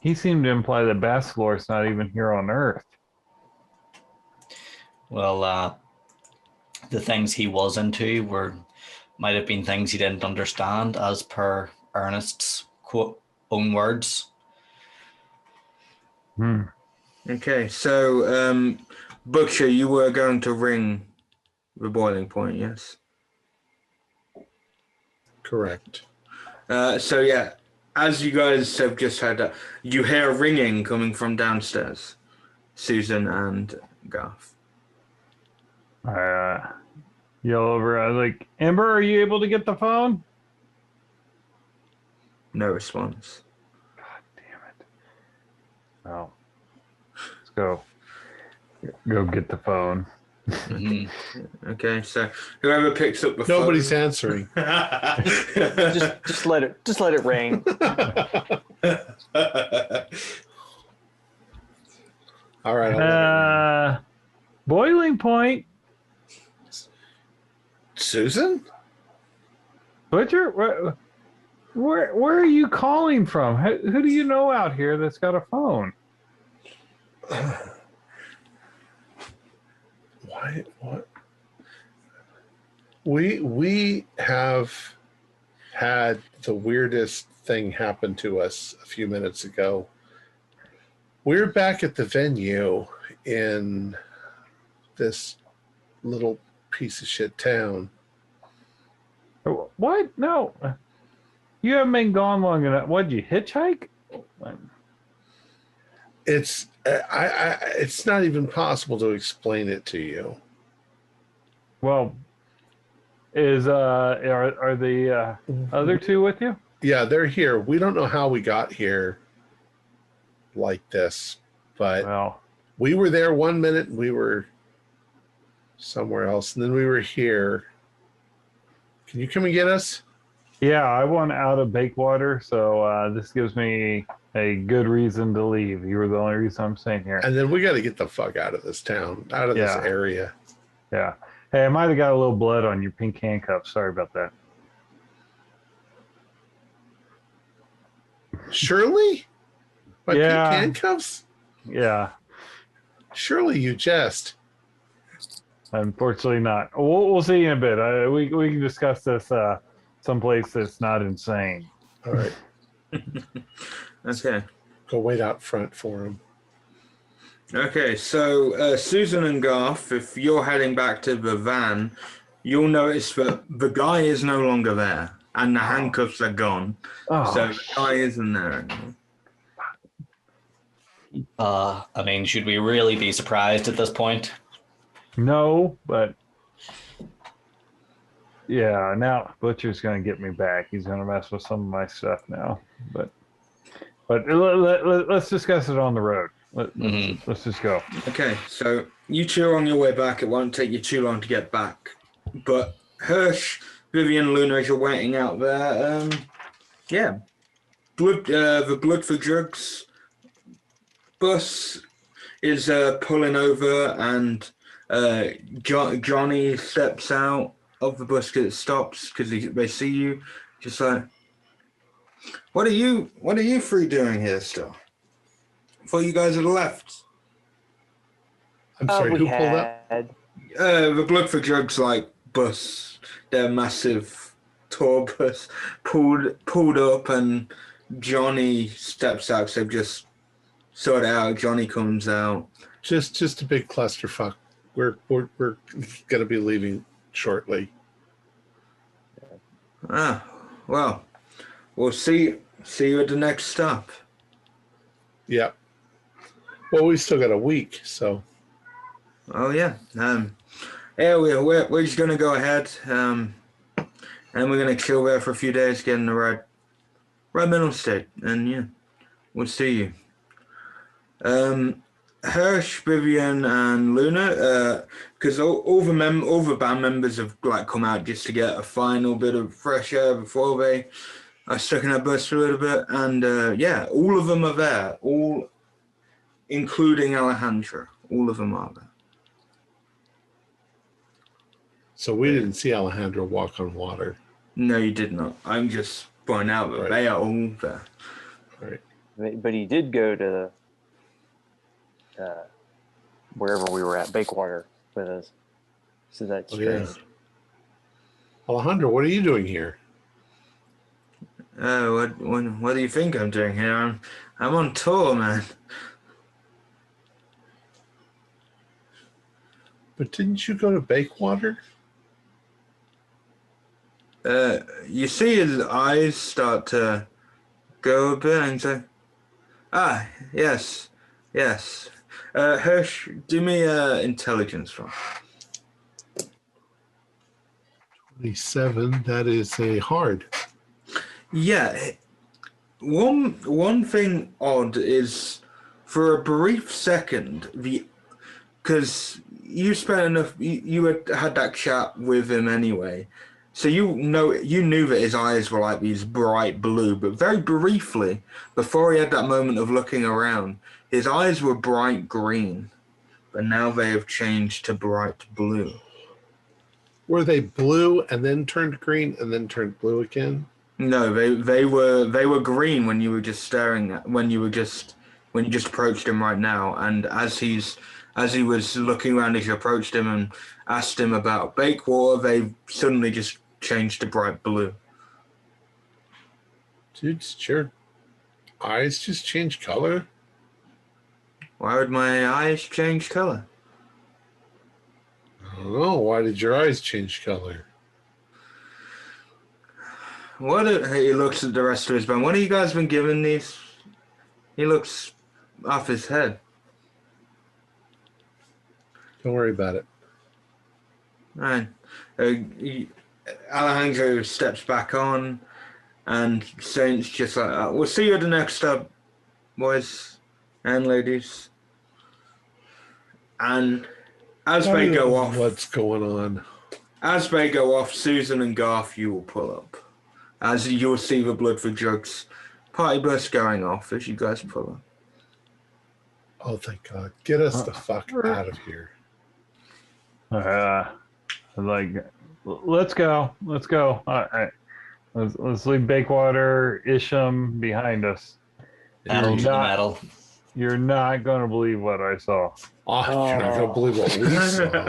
Speaker 4: he seemed to imply that Bastilor's not even here on Earth.
Speaker 5: Well, the things he was into might have been things he didn't understand, as per Ernest's own words.
Speaker 2: Okay, so Butcher, you were going to ring the boiling point, yes?
Speaker 1: Correct.
Speaker 2: So yeah, as you guys have just heard, you hear ringing coming from downstairs. Susan and Garth.
Speaker 4: I yell over. I was like, Amber, are you able to get the phone?
Speaker 2: No response.
Speaker 4: God damn it. Well, let's go. Go get the phone.
Speaker 2: Okay, so whoever picks up the
Speaker 1: Nobody's
Speaker 2: phone.
Speaker 1: answering.
Speaker 3: just let it ring.
Speaker 1: All right.
Speaker 4: Boiling point.
Speaker 1: Susan?
Speaker 4: Butcher, where are you calling from? Who do you know out here that's got a phone?
Speaker 1: What? We have had the weirdest thing happen to us a few minutes ago. We're back at the venue in this little piece of shit town.
Speaker 4: What? No. You haven't been gone long enough. What'd you hitchhike?
Speaker 1: It's it's not even possible to explain it to you.
Speaker 4: Well, are the other two with you?
Speaker 1: Yeah, they're here. We don't know how we got here like this, but we were there 1 minute and we were somewhere else, and then we were here. Can you come and get us?
Speaker 4: Yeah, I want out of Bakewater, so this gives me a good reason to leave. You were the only reason I'm staying here.
Speaker 1: And then we got to get the fuck out of this town, out of this area.
Speaker 4: Yeah. Hey, I might have got a little blood on your pink handcuffs. Sorry about that.
Speaker 1: Shirley? My pink
Speaker 4: Yeah.
Speaker 1: handcuffs?
Speaker 4: Yeah.
Speaker 1: Surely you jest.
Speaker 4: Unfortunately not. We'll see in a bit. We can discuss this someplace that's not insane.
Speaker 1: All right.
Speaker 2: Okay.
Speaker 1: Go wait out front for him.
Speaker 2: Okay, so Susan and Garth, if you're heading back to the van, you'll notice that the guy is no longer there, and the handcuffs are gone. So the guy isn't there anymore.
Speaker 5: I mean, should we really be surprised at this point?
Speaker 4: No, but yeah, now Butcher's gonna get me back. He's gonna mess with some of my stuff now. But let's discuss it on the road. Let's just go.
Speaker 2: Okay, so you two are on your way back. It won't take you too long to get back. But Hirsch, Vivian, Luna, as you're waiting out there, the Blood for Drugs bus is pulling over, and Johnny steps out of the bus because it stops because they see you, just like, what are you three doing here still? I thought you guys had left.
Speaker 1: I'm sorry, who pulled up?
Speaker 2: The Blood for Drugs bus, their massive tour bus pulled up, and Johnny steps out. So they've just sorted out. Johnny comes out.
Speaker 1: Just a big clusterfuck. We're gonna be leaving shortly.
Speaker 2: Well, we'll see you at the next stop.
Speaker 1: Yeah. Well, we still got a week, so.
Speaker 2: Oh yeah. We're just gonna go ahead. And we're gonna chill there for a few days, get in the right mental state, and yeah, we'll see you. Hirsch, Vivian, and Luna, because all the band members have come out just to get a final bit of fresh air before they are stuck in that bus for a little bit, and all of them are there, all including Alejandra. All of them are there.
Speaker 1: So we didn't see Alejandro walk on water.
Speaker 2: No, you did not. I'm just pointing out that they are all there.
Speaker 1: Right.
Speaker 3: But he did go to wherever we were at, Bakewater, with us. So that's strange.
Speaker 1: Yeah. Alejandro, what are you doing here?
Speaker 2: What do you think I'm doing here? I'm on tour, man.
Speaker 1: But didn't you go to Bakewater?
Speaker 2: You see his eyes start to go a bit and say, yes. Hirsch, do me intelligence roll.
Speaker 1: 27, that is a hard.
Speaker 2: Yeah. One thing odd is, for a brief second, because you spent enough, you had that chat with him anyway, so you knew that his eyes were like these bright blue, but very briefly, before he had that moment of looking around, his eyes were bright green, but now they have changed to bright blue.
Speaker 1: Were they blue and then turned green and then turned blue again?
Speaker 2: No, they were green when you were just staring at, when you just approached him right now, and as he was looking around as you approached him and asked him about Bakewater, they suddenly just changed to bright blue.
Speaker 1: Dude, did your eyes just change color?
Speaker 2: Why would my eyes change color?
Speaker 1: I don't know. Why did your eyes change color?
Speaker 2: He looks at the rest of his band. What have you guys been given these? He looks off his head.
Speaker 1: Don't worry about it.
Speaker 2: Right. Alejandro steps back on, and Saint's just like, we'll see you at the next stop, boys and ladies. And as they go off...
Speaker 1: What's going on?
Speaker 2: As they go off, Susan and Garth, you will pull up. As you'll see the Blood for Drugs party bus going off as you guys pull up.
Speaker 1: Oh, thank God. Get us the fuck out of here.
Speaker 4: Let's go. All right. Let's leave Bakewater, Isham behind us.
Speaker 5: Pedal to the metal.
Speaker 4: You're not going to believe what I saw.
Speaker 1: Oh, you're not going to believe what we saw.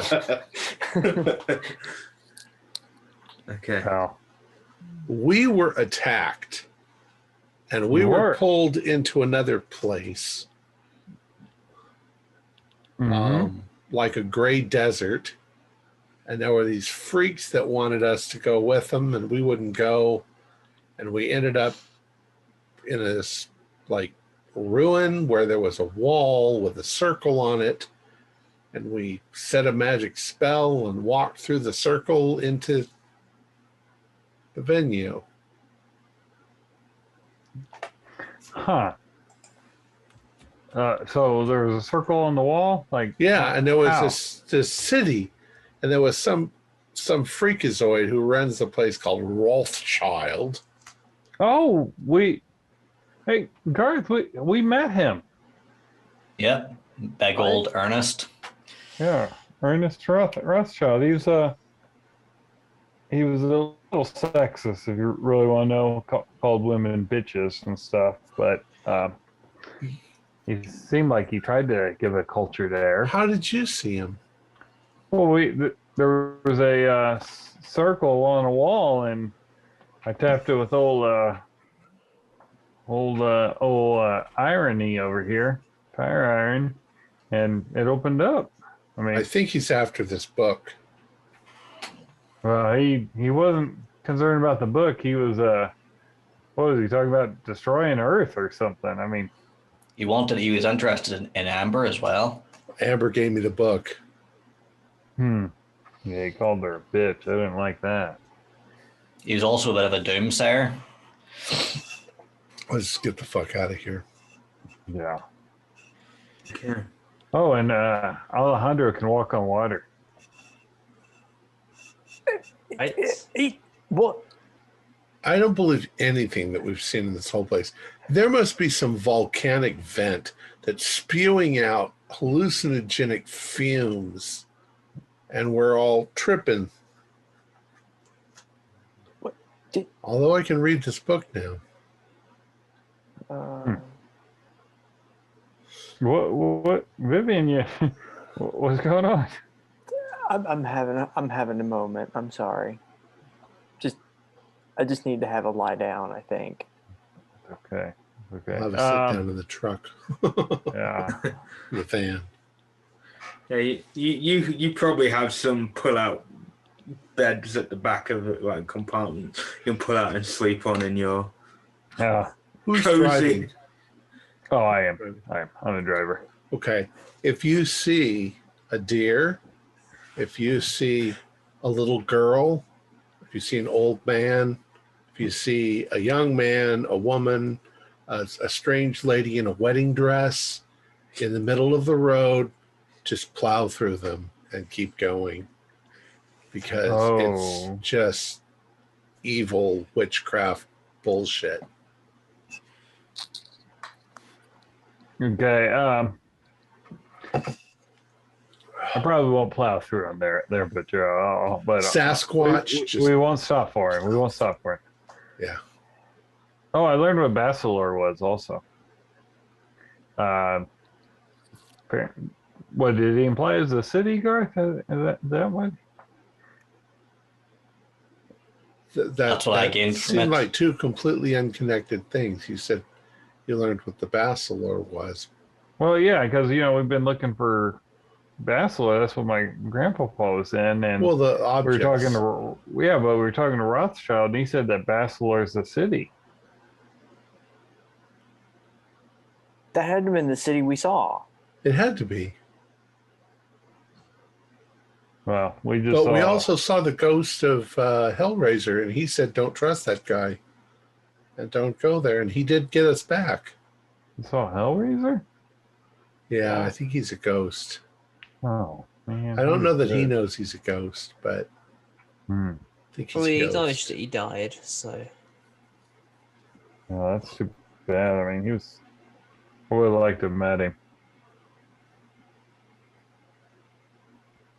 Speaker 2: Okay.
Speaker 4: How?
Speaker 1: We were attacked, and we were pulled into another place, like a gray desert. And there were these freaks that wanted us to go with them, and we wouldn't go. And we ended up in this ruin where there was a wall with a circle on it, and we set a magic spell and walked through the circle into the venue.
Speaker 4: Huh. So there was a circle on the wall?
Speaker 1: Yeah, and there was
Speaker 4: how?
Speaker 1: this city, and there was some freakazoid who runs the place called Rothschild.
Speaker 4: Oh, hey, Garth, we met him.
Speaker 5: Yep. Big old Ernest.
Speaker 4: Yeah, Ernest Rothschild. He was a little sexist, if you really want to know, called women bitches and stuff. But he seemed like he tried to give a culture there.
Speaker 1: How did you see him?
Speaker 4: Well, there was a circle on a wall, and I tapped it with old irony over here, tire iron, and it opened up.
Speaker 1: I think he's after this book.
Speaker 4: Well, he wasn't concerned about the book. He was what was he talking about? Destroying Earth or something?
Speaker 5: He was interested in Amber as well.
Speaker 1: Amber gave me the book.
Speaker 4: Yeah, he called her a bitch. I didn't like that.
Speaker 5: He was also a bit of a doomsayer.
Speaker 1: Let's get the fuck out of here.
Speaker 4: Yeah.
Speaker 2: Okay.
Speaker 4: Oh, and Alejandro can walk on water.
Speaker 3: What?
Speaker 1: I don't believe anything that we've seen in this whole place. There must be some volcanic vent that's spewing out hallucinogenic fumes, and we're all tripping.
Speaker 3: What?
Speaker 1: Although I can read this book now.
Speaker 4: What, Vivian? What's going on?
Speaker 3: I'm having a moment. I'm sorry. I just need to have a lie down, I think.
Speaker 4: Okay.
Speaker 1: I'll have a sit down in the truck.
Speaker 4: Yeah.
Speaker 1: The van.
Speaker 2: Yeah, you probably have some pull-out beds at the back of it, like compartment. You can pull out and sleep on in your
Speaker 1: Who's
Speaker 2: cozy.
Speaker 1: driving?
Speaker 4: Oh, I am. I'm a driver.
Speaker 1: Okay. If you see a deer, if you see a little girl, if you see an old man, if you see a young man, a woman, a strange lady in a wedding dress in the middle of the road, just plow through them and keep going, because it's just evil witchcraft bullshit.
Speaker 4: Okay. I probably won't plow through them there, but
Speaker 1: Sasquatch.
Speaker 4: We won't stop for him. We won't stop for him.
Speaker 1: Yeah.
Speaker 4: Oh, I learned what Basilar was also. What did he imply as a city, Garth? Is that what?
Speaker 5: That's what I gained from
Speaker 1: seemed
Speaker 5: it.
Speaker 1: like two completely unconnected things. You said you learned what the Basilar was.
Speaker 4: Well, yeah, because we've been looking for Basilar. That's what my grandpapa was in, and
Speaker 1: Well, the objects.
Speaker 4: we were talking to Rothschild, and he said that Basilar is the city.
Speaker 3: That had to have been the city we saw.
Speaker 1: It had to be.
Speaker 4: Well, we
Speaker 1: also saw the ghost of Hellraiser, and he said, "Don't trust that guy, and don't go there." And he did get us back.
Speaker 4: You saw Hellraiser?
Speaker 1: Yeah, I think he's a ghost.
Speaker 4: Oh, man.
Speaker 1: I don't know that he knows he's a ghost, but
Speaker 4: I
Speaker 1: think he's
Speaker 6: Well,
Speaker 1: a
Speaker 6: he
Speaker 1: ghost.
Speaker 6: acknowledged that he died, so.
Speaker 4: Oh, that's too bad. I mean, I would have liked to have met him.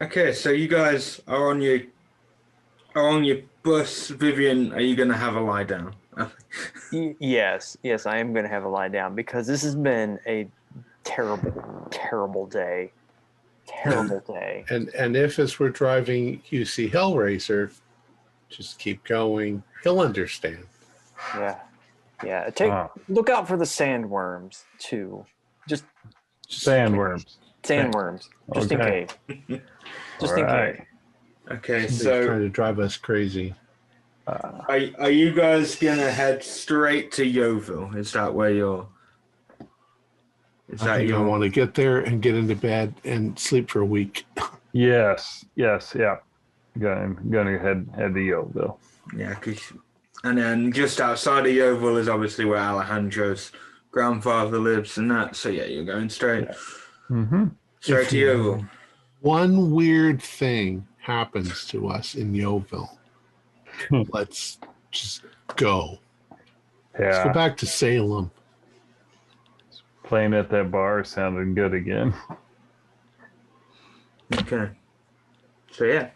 Speaker 2: Okay, so you guys are on your bus. Vivian, are you going to have a lie down?
Speaker 3: Yes, I am going to have a lie down because this has been a terrible, terrible day. Terrible day.
Speaker 1: And if as we're driving, you see Hellraiser, just keep going. He'll understand.
Speaker 3: Yeah. Look out for the sandworms too. Just
Speaker 4: Sandworms.
Speaker 3: Sandworms. Just in
Speaker 4: Okay.
Speaker 3: case. Just in case.
Speaker 2: Okay,
Speaker 1: He's
Speaker 2: so
Speaker 1: trying to drive us crazy.
Speaker 2: are you guys going to head straight to Yeovil? Is that where you're... Is
Speaker 1: I
Speaker 2: that
Speaker 1: think I
Speaker 2: your?
Speaker 1: want to get there and get into bed and sleep for a week.
Speaker 4: Yes, yeah. Gonna head to Yeovil.
Speaker 2: Yeah, and then just outside of Yeovil is obviously where Alejandro's grandfather lives, and that. So yeah, you're going straight
Speaker 4: Mm-hmm.
Speaker 2: straight to Yeovil.
Speaker 1: One weird thing happens to us in Yeovil. Let's just go. Let's go
Speaker 4: Yeah,
Speaker 1: back to Salem.
Speaker 4: playing at that bar sounded good again.
Speaker 2: Okay. So yeah,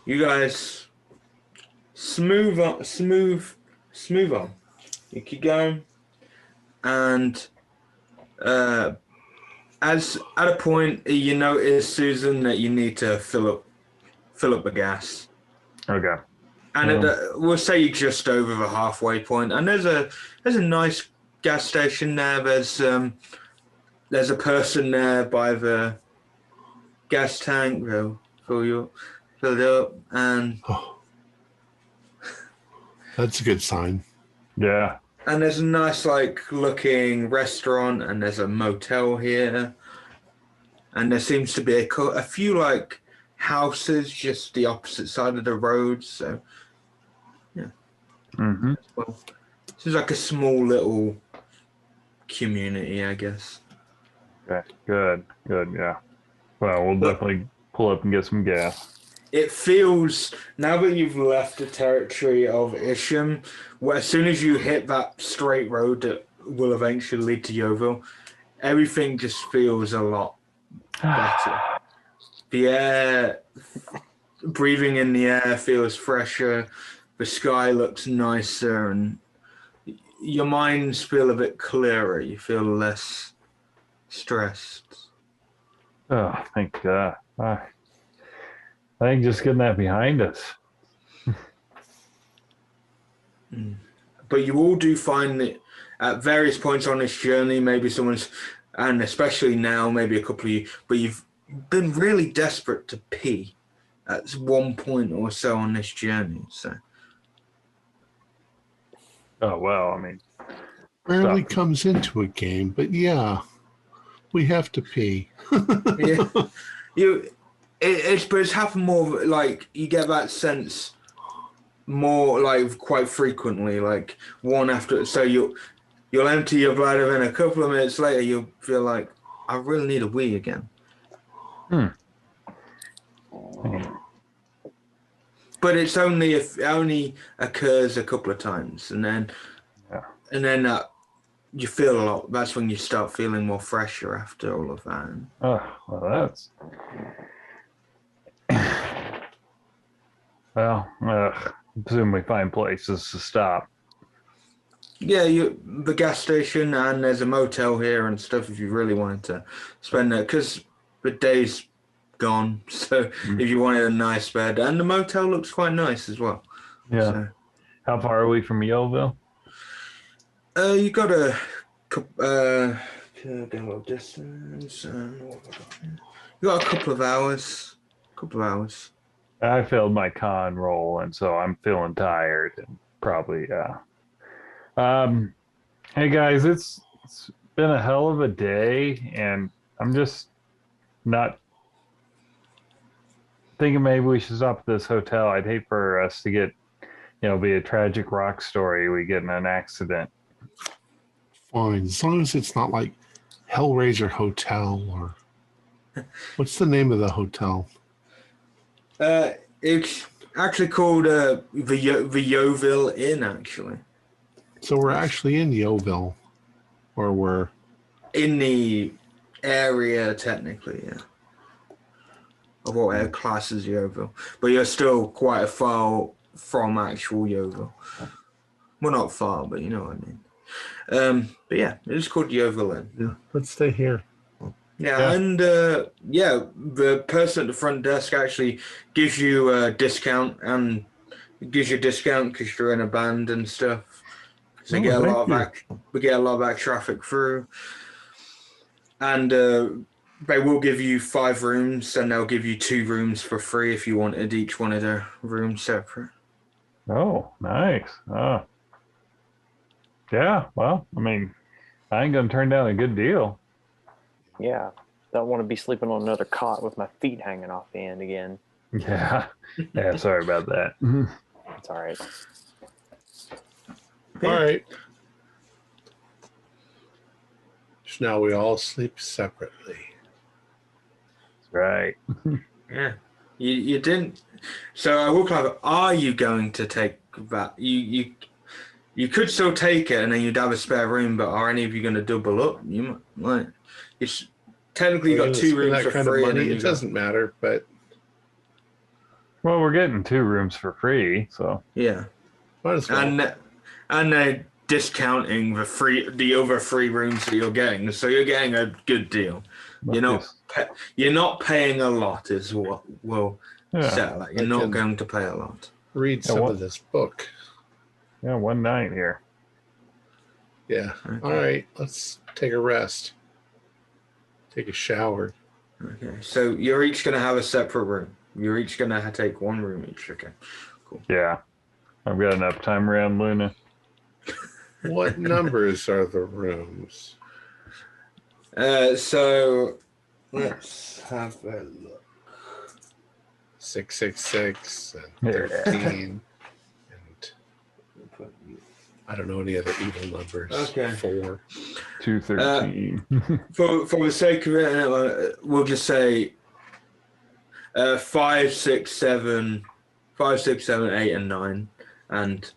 Speaker 2: you guys smooth on. You keep going, and as at a point you notice, Susan, that you need to fill up the gas.
Speaker 4: Okay.
Speaker 2: And we'll say you're just over the halfway point, and there's a nice gas station there. There's a person there by the gas tank. They'll fill it up, and
Speaker 1: Oh, that's a good sign.
Speaker 4: Yeah.
Speaker 2: there's a nice looking restaurant, and there's a motel here, and there seems to be a few houses just the opposite side of the road. So yeah.
Speaker 4: Mm-hmm.
Speaker 2: Well, this is like a small little community, I guess.
Speaker 4: Okay. Good. Yeah. Well, we'll definitely pull up and get some gas.
Speaker 2: It feels, now that you've left the territory of Isham, where as soon as you hit that straight road that will eventually lead to Yeovil, everything just feels a lot better. The air, breathing in the air feels fresher. The sky looks nicer, and your minds feel a bit clearer. You feel less stressed.
Speaker 4: Oh, thank God. I think just getting that behind us.
Speaker 2: But you all do find that at various points on this journey, maybe someone's, and especially now, maybe a couple of you, but you've been really desperate to pee at one point or so on this journey. So
Speaker 4: Oh, well, I mean,
Speaker 1: Rarely
Speaker 4: Stop.
Speaker 1: comes into a game, but yeah, we have to pee.
Speaker 2: yeah, it's happened more you get that sense more quite frequently, one after. So you'll empty your bladder, then a couple of minutes later you'll feel like I really need a wee again. But it's only if it only occurs a couple of times, and then you feel a lot. That's when you start feeling more fresher after all of that.
Speaker 4: oh, well, that's. Well, I presume we find places to stop.
Speaker 2: Yeah, the gas station, and there's a motel here and stuff if you really wanted to spend there, because the day's gone. So if you wanted a nice bed, and the motel looks quite nice as well.
Speaker 4: Yeah.
Speaker 2: So,
Speaker 4: How far are we from Yeovil?
Speaker 2: you got a little distance. You got a couple of hours.
Speaker 4: I failed my con roll, and so I'm feeling tired and probably, hey guys, it's been a hell of a day, and I'm just not thinking maybe we should stop at this hotel. I'd hate for us to get, be a tragic rock story. We get in an accident.
Speaker 1: Fine, as long as it's not like Hellraiser Hotel or what's the name of the hotel?
Speaker 2: It's actually called the Yeovil Inn, actually.
Speaker 1: So we're actually in Yeovil, or we're
Speaker 2: In the area, technically, yeah. Of what classes Yeovil. But you're still quite far from actual Yeovil. Well, not far, but you know what I mean. But yeah, it's called Yeovil Inn.
Speaker 1: yeah. Let's stay here.
Speaker 2: Yeah, and the person at the front desk actually gives you a discount, and gives you a discount because you're in a band and stuff. So we get a lot of back traffic through, and they will give you 5 rooms, and they'll give you 2 rooms for free if you wanted each one of their rooms separate.
Speaker 4: Oh, nice. Oh. Yeah, well, I mean, I ain't gonna turn down a good deal.
Speaker 3: Yeah. Don't want to be sleeping on another cot with my feet hanging off the end again.
Speaker 4: Yeah. Yeah. Sorry about that.
Speaker 3: It's all right.
Speaker 1: All right. So now we all sleep separately.
Speaker 4: Right.
Speaker 2: Yeah. You didn't. So I will clarify. Are you going to take that? You could still take it, and then you'd have a spare room. But are any of you going to double up? You might, like. It's technically got 2 rooms
Speaker 1: that
Speaker 2: for
Speaker 1: kind
Speaker 2: free.
Speaker 1: of
Speaker 2: And
Speaker 1: money.
Speaker 2: then
Speaker 1: It doesn't matter, but
Speaker 4: Well, we're getting 2 rooms for free, so
Speaker 2: Yeah.
Speaker 1: might as well.
Speaker 2: And they're discounting the other 3 rooms that you're getting, so you're getting a good deal. You're not paying a lot, is what will settle it. You're not going to pay a lot.
Speaker 1: Read some of this book.
Speaker 4: Yeah, one night here.
Speaker 1: Yeah. Okay. All right. Let's take a rest. Take a shower.
Speaker 2: Okay. So you're each going to have a separate room. You're each going to take 1 room each. Okay. Cool.
Speaker 4: Yeah. I've got enough time around Luna.
Speaker 1: What numbers are the rooms?
Speaker 2: So let's have a look.
Speaker 1: 666 and 13 and I don't know any other even numbers.
Speaker 2: Okay.
Speaker 1: 4.
Speaker 4: 213.
Speaker 2: For the sake of it, we'll just say 5, 6, 7, 8, and 9, and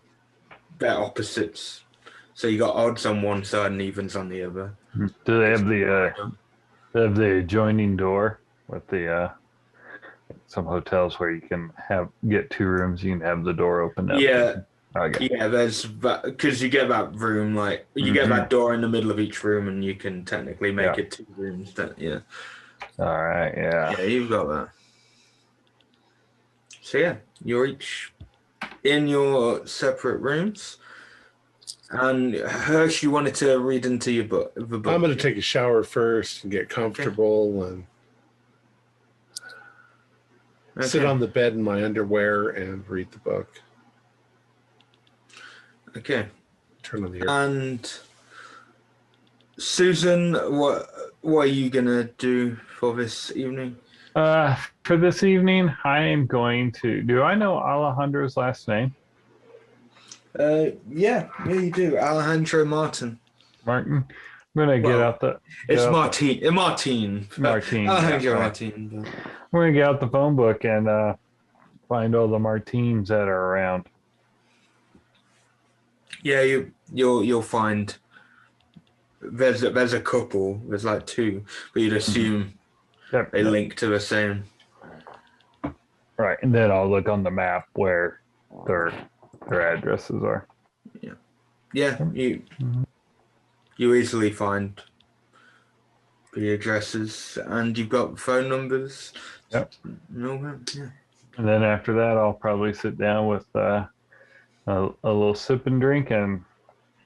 Speaker 2: they're opposites. So you got odds on one side and evens on the other.
Speaker 4: Do they have the adjoining door with the some hotels where you can get 2 rooms, you can have the door open up?
Speaker 2: Yeah.
Speaker 4: Okay.
Speaker 2: Yeah, there's because you get that room, like you get that door in the middle of each room, and you can technically make it 2 rooms. Yeah.
Speaker 4: All right. Yeah.
Speaker 2: Yeah, you've got that. So yeah, you're each in your separate rooms. And Hirsch, you wanted to read into your book. The book.
Speaker 1: I'm going to take a shower first and get comfortable and sit on the bed in my underwear and read the book.
Speaker 2: Okay.
Speaker 1: Turn on the air.
Speaker 2: And Susan, what are you gonna do for this evening?
Speaker 4: For this evening, I am going to. Do I know Alejandro's last name?
Speaker 2: Yeah, you do. Alejandro Martin.
Speaker 4: Martin. I'm gonna get out the.
Speaker 2: It's Martin. Martin. Alejandro Martin. But...
Speaker 4: We're gonna get out the phone book and find all the Martins that are around.
Speaker 2: Yeah, you'll find there's a couple. There's like 2, but you'd assume they link to the same.
Speaker 4: Right, and then I'll look on the map where their addresses are.
Speaker 2: Yeah. You easily find the addresses, and you've got phone numbers.
Speaker 4: Yep.
Speaker 2: Yeah.
Speaker 4: And then after that, I'll probably sit down with a little sip and drink and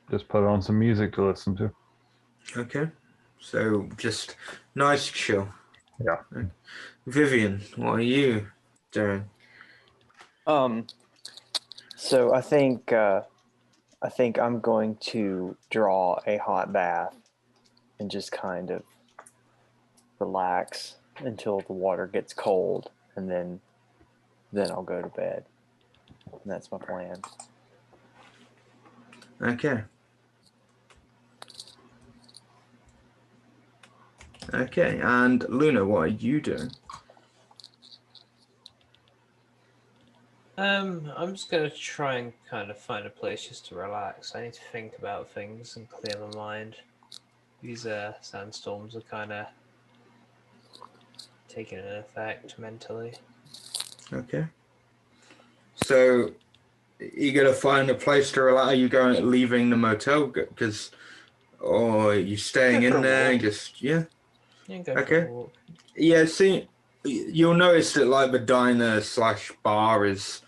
Speaker 4: just put on some music to listen to.
Speaker 2: Okay. So just nice chill.
Speaker 4: Yeah.
Speaker 2: Vivian, what are you doing?
Speaker 3: So I think I'm going to draw a hot bath and just kind of relax until the water gets cold, and then I'll go to bed. And that's my plan.
Speaker 2: Okay. Okay, and Luna, what are you doing?
Speaker 6: I'm just gonna try and kind of find a place just to relax. I need to think about things and clear my mind. These sandstorms are kind of taking an effect mentally.
Speaker 2: Okay. So you're gonna find a place to relax. Are you leaving the motel? Or are you staying in there?
Speaker 6: Walk.
Speaker 2: Just
Speaker 6: Yeah, go for a walk.
Speaker 2: Yeah. See, you'll notice that like the diner / bar is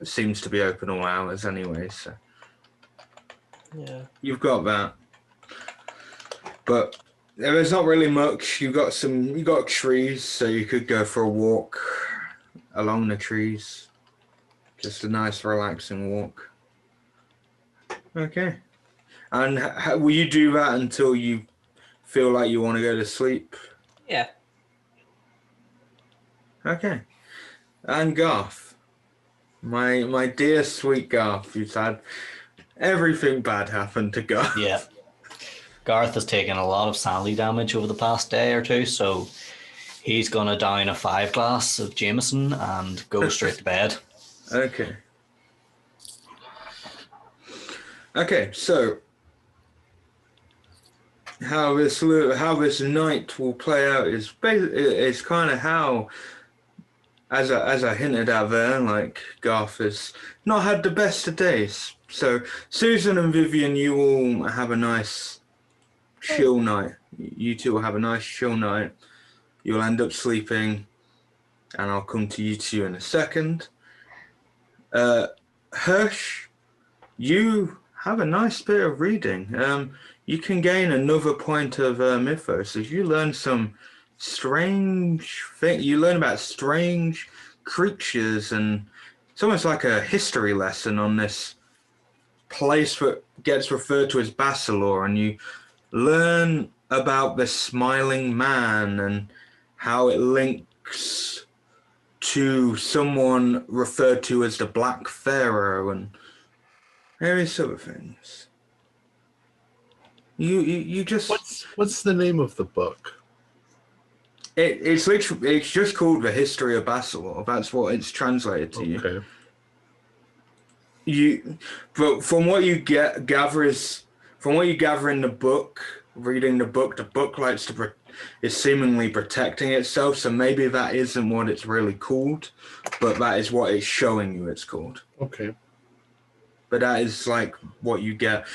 Speaker 2: seems to be open all hours anyway. So
Speaker 6: yeah,
Speaker 2: you've got that. But there's not really much. You got trees, so you could go for a walk along the trees. Just a nice, relaxing walk. Okay. And will you do that until you feel like you want to go to sleep?
Speaker 6: Yeah.
Speaker 2: Okay. And Garth, my dear sweet Garth, who's had everything bad happen to Garth.
Speaker 5: Yeah. Garth has taken a lot of sanity damage over the past day or two, so he's going to down a 5 glass of Jameson and go straight to bed.
Speaker 2: Okay. Okay, so how this night will play out is kind of how, as I hinted at there, like Garth has not had the best of days. So Susan and Vivian, you all have a nice chill night. You two will have a nice chill night. You'll end up sleeping, and I'll come to you two in a second. Hirsch, you have a nice bit of reading. You can gain another point of mythos as you learn some strange things. You learn about strange creatures, and it's almost like a history lesson on this place that gets referred to as Bassalor, and you learn about the Smiling Man and how it links to someone referred to as the Black Pharaoh and various other things. You just
Speaker 1: What's the name of the book?
Speaker 2: it's just called The History of Bassalor. That's what it's translated to
Speaker 1: Okay.
Speaker 2: But from what you gather in the book, reading the book likes to is seemingly protecting itself. So maybe that isn't what it's really called, but that is what it's showing you it's called.
Speaker 1: Okay.
Speaker 2: But that is like what you get.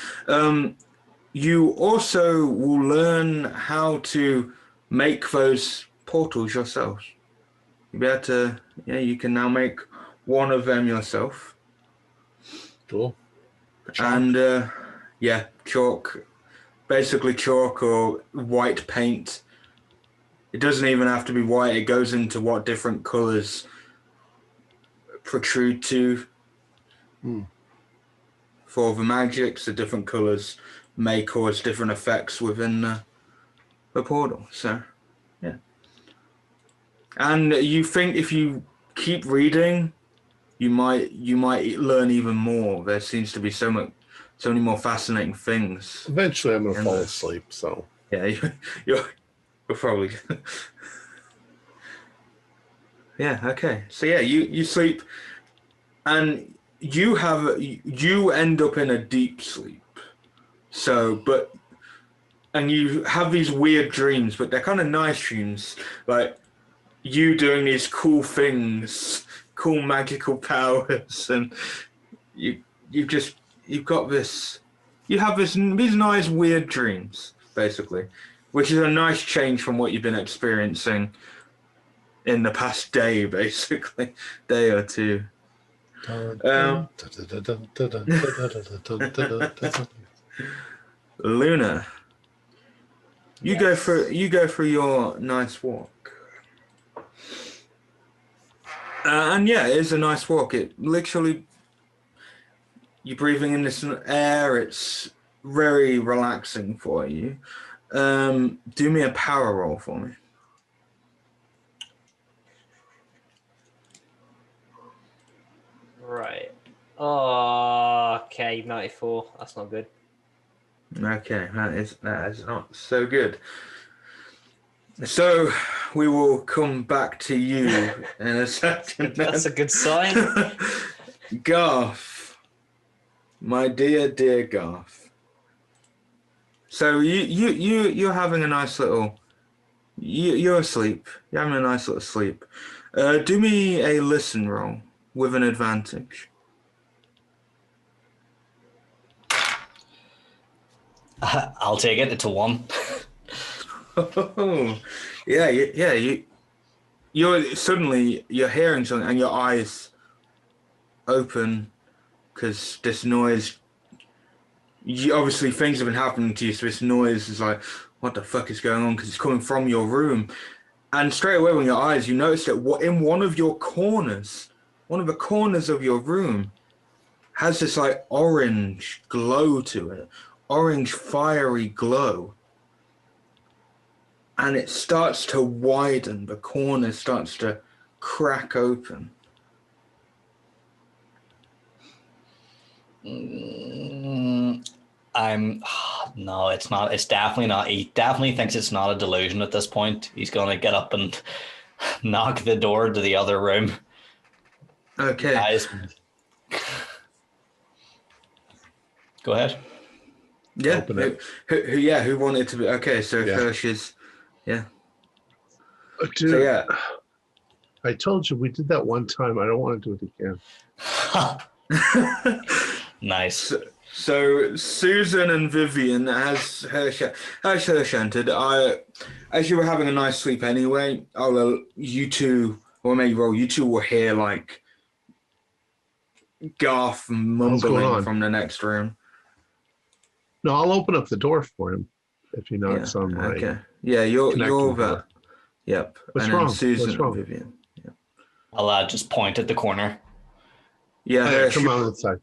Speaker 2: You also will learn how to make those portals yourselves. You'll be able to, you can now make one of them yourself.
Speaker 1: Cool.
Speaker 2: And chalk, basically chalk or white paint. It doesn't even have to be white. It goes into what different colors protrude to. For the magics, the different colors may cause different effects within the portal. So, yeah. And you think if you keep reading, you might learn even more. There seems to be so many more fascinating things.
Speaker 1: Eventually, I'm gonna fall asleep. So
Speaker 2: yeah, you're probably yeah. Okay, so yeah, you sleep, and you end up in a deep sleep. So, and you have these weird dreams, but they're kind of nice dreams, like you doing these cool things, cool magical powers, and you have these nice weird dreams, basically, which is a nice change from what you've been experiencing in the past day, basically, day or two. Luna, you go for your nice walk. And yeah, it is a nice walk. It literally, you're breathing in this air. It's very relaxing for you. Do me a power roll for me.
Speaker 6: Right. Oh, okay, 94. That's not good.
Speaker 2: Okay, that is not so good. So we will come back to you in a second.
Speaker 6: That's a good sign.
Speaker 2: Garth, my dear Garth. So you're having a nice little. You're asleep. You're having a nice little sleep. Do me a listen roll with an advantage.
Speaker 5: I'll take it. It's a 1.
Speaker 2: Oh, yeah. You're suddenly you're hearing something and your eyes open because this noise. Obviously, things have been happening to you, so this noise is like, what the fuck is going on? Because it's coming from your room, and straight away when your eyes, you notice that in one of the corners of your room, has this like orange glow to it, orange fiery glow. and it starts to widen. The corner starts to crack open.
Speaker 5: No, it's not. It's definitely not. He definitely thinks it's not a delusion at this point. He's going to get up and knock the door to the other room.
Speaker 2: Okay.
Speaker 5: Guys. Go ahead.
Speaker 2: Yeah.
Speaker 1: Open it.
Speaker 2: Who wanted to be? Okay, so
Speaker 1: Yeah.
Speaker 2: Hirsch is. Yeah.
Speaker 1: Dude,
Speaker 2: So yeah.
Speaker 1: I told you we did that one time. I don't want to do it again.
Speaker 5: Nice.
Speaker 2: So Susan and Vivian, as Hirsch entered, as you were having a nice sleep anyway, you two will hear like Garth mumbling from the next room.
Speaker 1: No, I'll open up the door for him if he knocks on my.
Speaker 2: Okay. Yeah, you're
Speaker 1: door.
Speaker 2: Yep.
Speaker 1: What's
Speaker 2: and
Speaker 1: wrong?
Speaker 2: then Susan
Speaker 1: What's wrong?
Speaker 2: and Vivian. Yeah.
Speaker 5: I'll just point at the corner.
Speaker 2: Yeah,
Speaker 1: Hey, come on inside.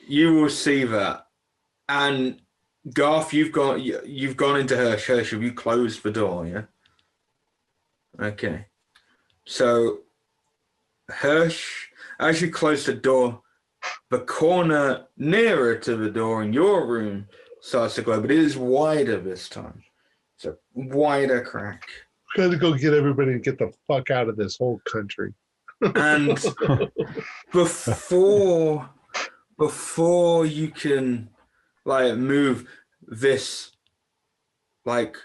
Speaker 2: You will see that. And Garth, you've gone into Hirsch. Hirsch, have you closed the door, yeah? Okay. So Hirsch, as you close the door, the corner nearer to the door in your room starts to glow, but it is wider this time. It's a wider crack.
Speaker 1: Gotta go get everybody to get the fuck out of this whole country.
Speaker 2: And before you can like move, this like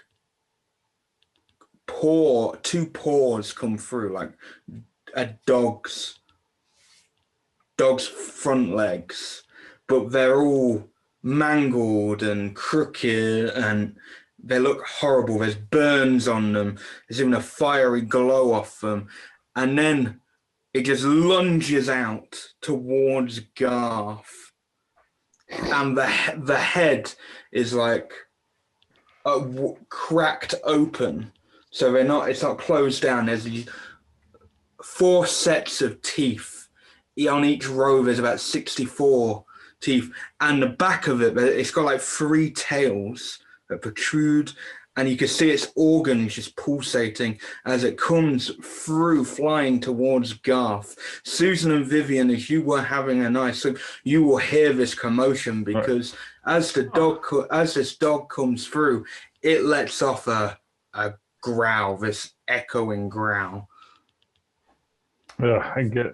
Speaker 2: two paws come through, like a dog's front legs, but they're all mangled and crooked and they look horrible. There's burns on them. There's even a fiery glow off them. And then it just lunges out towards Garth. And the head is like cracked open. So it's not closed down. There's these 4 sets of teeth. On each row, there's about 64 teeth. And the back of it, it's got like 3 tails that protrude. And you can see its organs just pulsating as it comes through, flying towards Garth. Susan and Vivian, as you were having a nice sleep, you will hear this commotion because as this dog comes through, it lets off a growl, this echoing growl.
Speaker 4: I get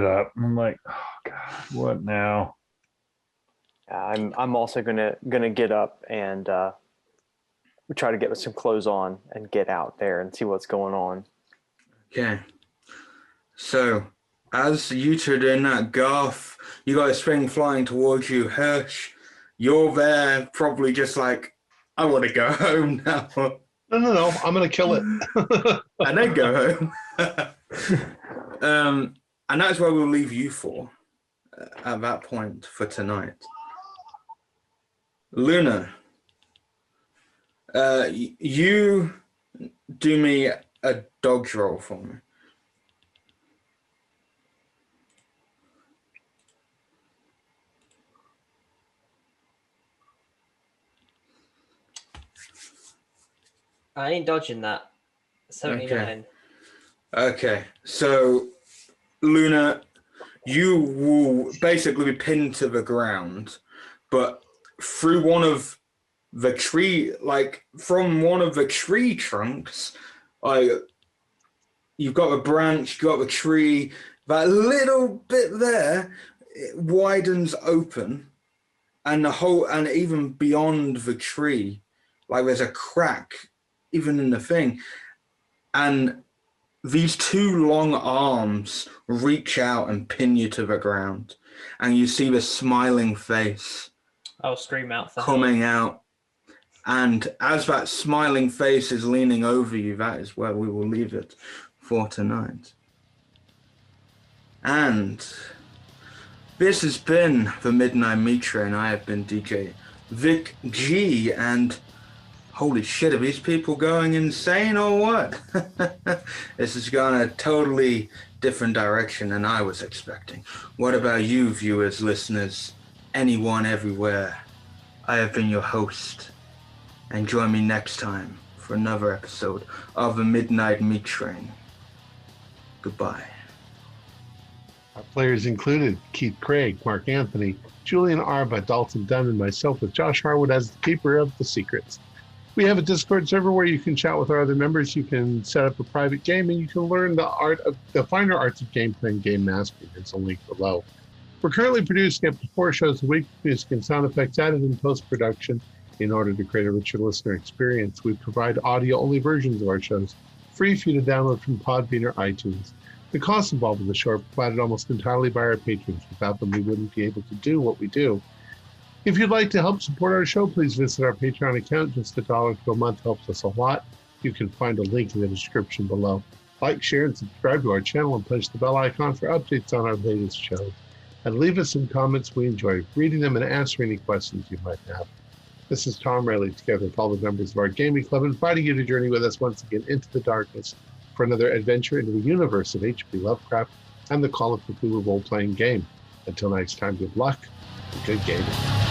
Speaker 4: up. I'm like, oh God, what now?
Speaker 3: I'm also gonna get up and try to get some clothes on and get out there and see what's going on.
Speaker 2: Okay. So as you two are doing that, Garth, you guys spring flying towards you. Hirsch, you're there probably just like, I want to go home now.
Speaker 1: No. I'm going to kill it.
Speaker 2: And then go home. And that's where we'll leave you for at that point for tonight. Luna, you do me a dodge roll for me.
Speaker 6: I ain't dodging that. 79.
Speaker 2: Okay. So, Luna, you will basically be pinned to the ground, but through one of the tree, like from one of the tree trunks, you've got a branch, you've got the tree, that little bit there, it widens open, and and even beyond the tree, like there's a crack even in the thing, and these 2 long arms reach out and pin you to the ground, and you see the smiling face
Speaker 6: I'll scream out for
Speaker 2: coming out. And as that smiling face is leaning over you, that is where we will leave it for tonight. And this has been the Midnight Meat Train. I have been DJ Vic G, and holy shit, are these people going insane or what? This has gone a totally different direction than I was expecting. What about you, viewers, listeners, anyone, everywhere? I have been your host, and join me next time for another episode of the Midnight Meat Train. Goodbye.
Speaker 1: Our players included Keith Craig, Mark Anthony, Julian Arba, Dalton Dunn, and myself, with Josh Harwood as the keeper of the secrets. We have a Discord server where you can chat with our other members. You can set up a private game, and you can learn the finer arts of gameplay and game mastery. There's a link below. We're currently producing up to 4 shows a week, music and sound effects added in post-production. In order to create a richer listener experience, we provide audio-only versions of our shows, free for you to download from Podbean or iTunes. The costs involved with the show are provided almost entirely by our patrons. Without them, we wouldn't be able to do what we do. If you'd like to help support our show, please visit our Patreon account. Just $1 a month helps us a lot. You can find a link in the description below. Like, share, and subscribe to our channel, and push the bell icon for updates on our latest shows. And leave us some comments. We enjoy reading them and answering any questions you might have. This is Tom Riley, together with all the members of our gaming club, inviting you to journey with us once again into the darkness for another adventure into the universe of H.P. Lovecraft and the Call of Cthulhu role-playing game. Until next time, good luck and good gaming.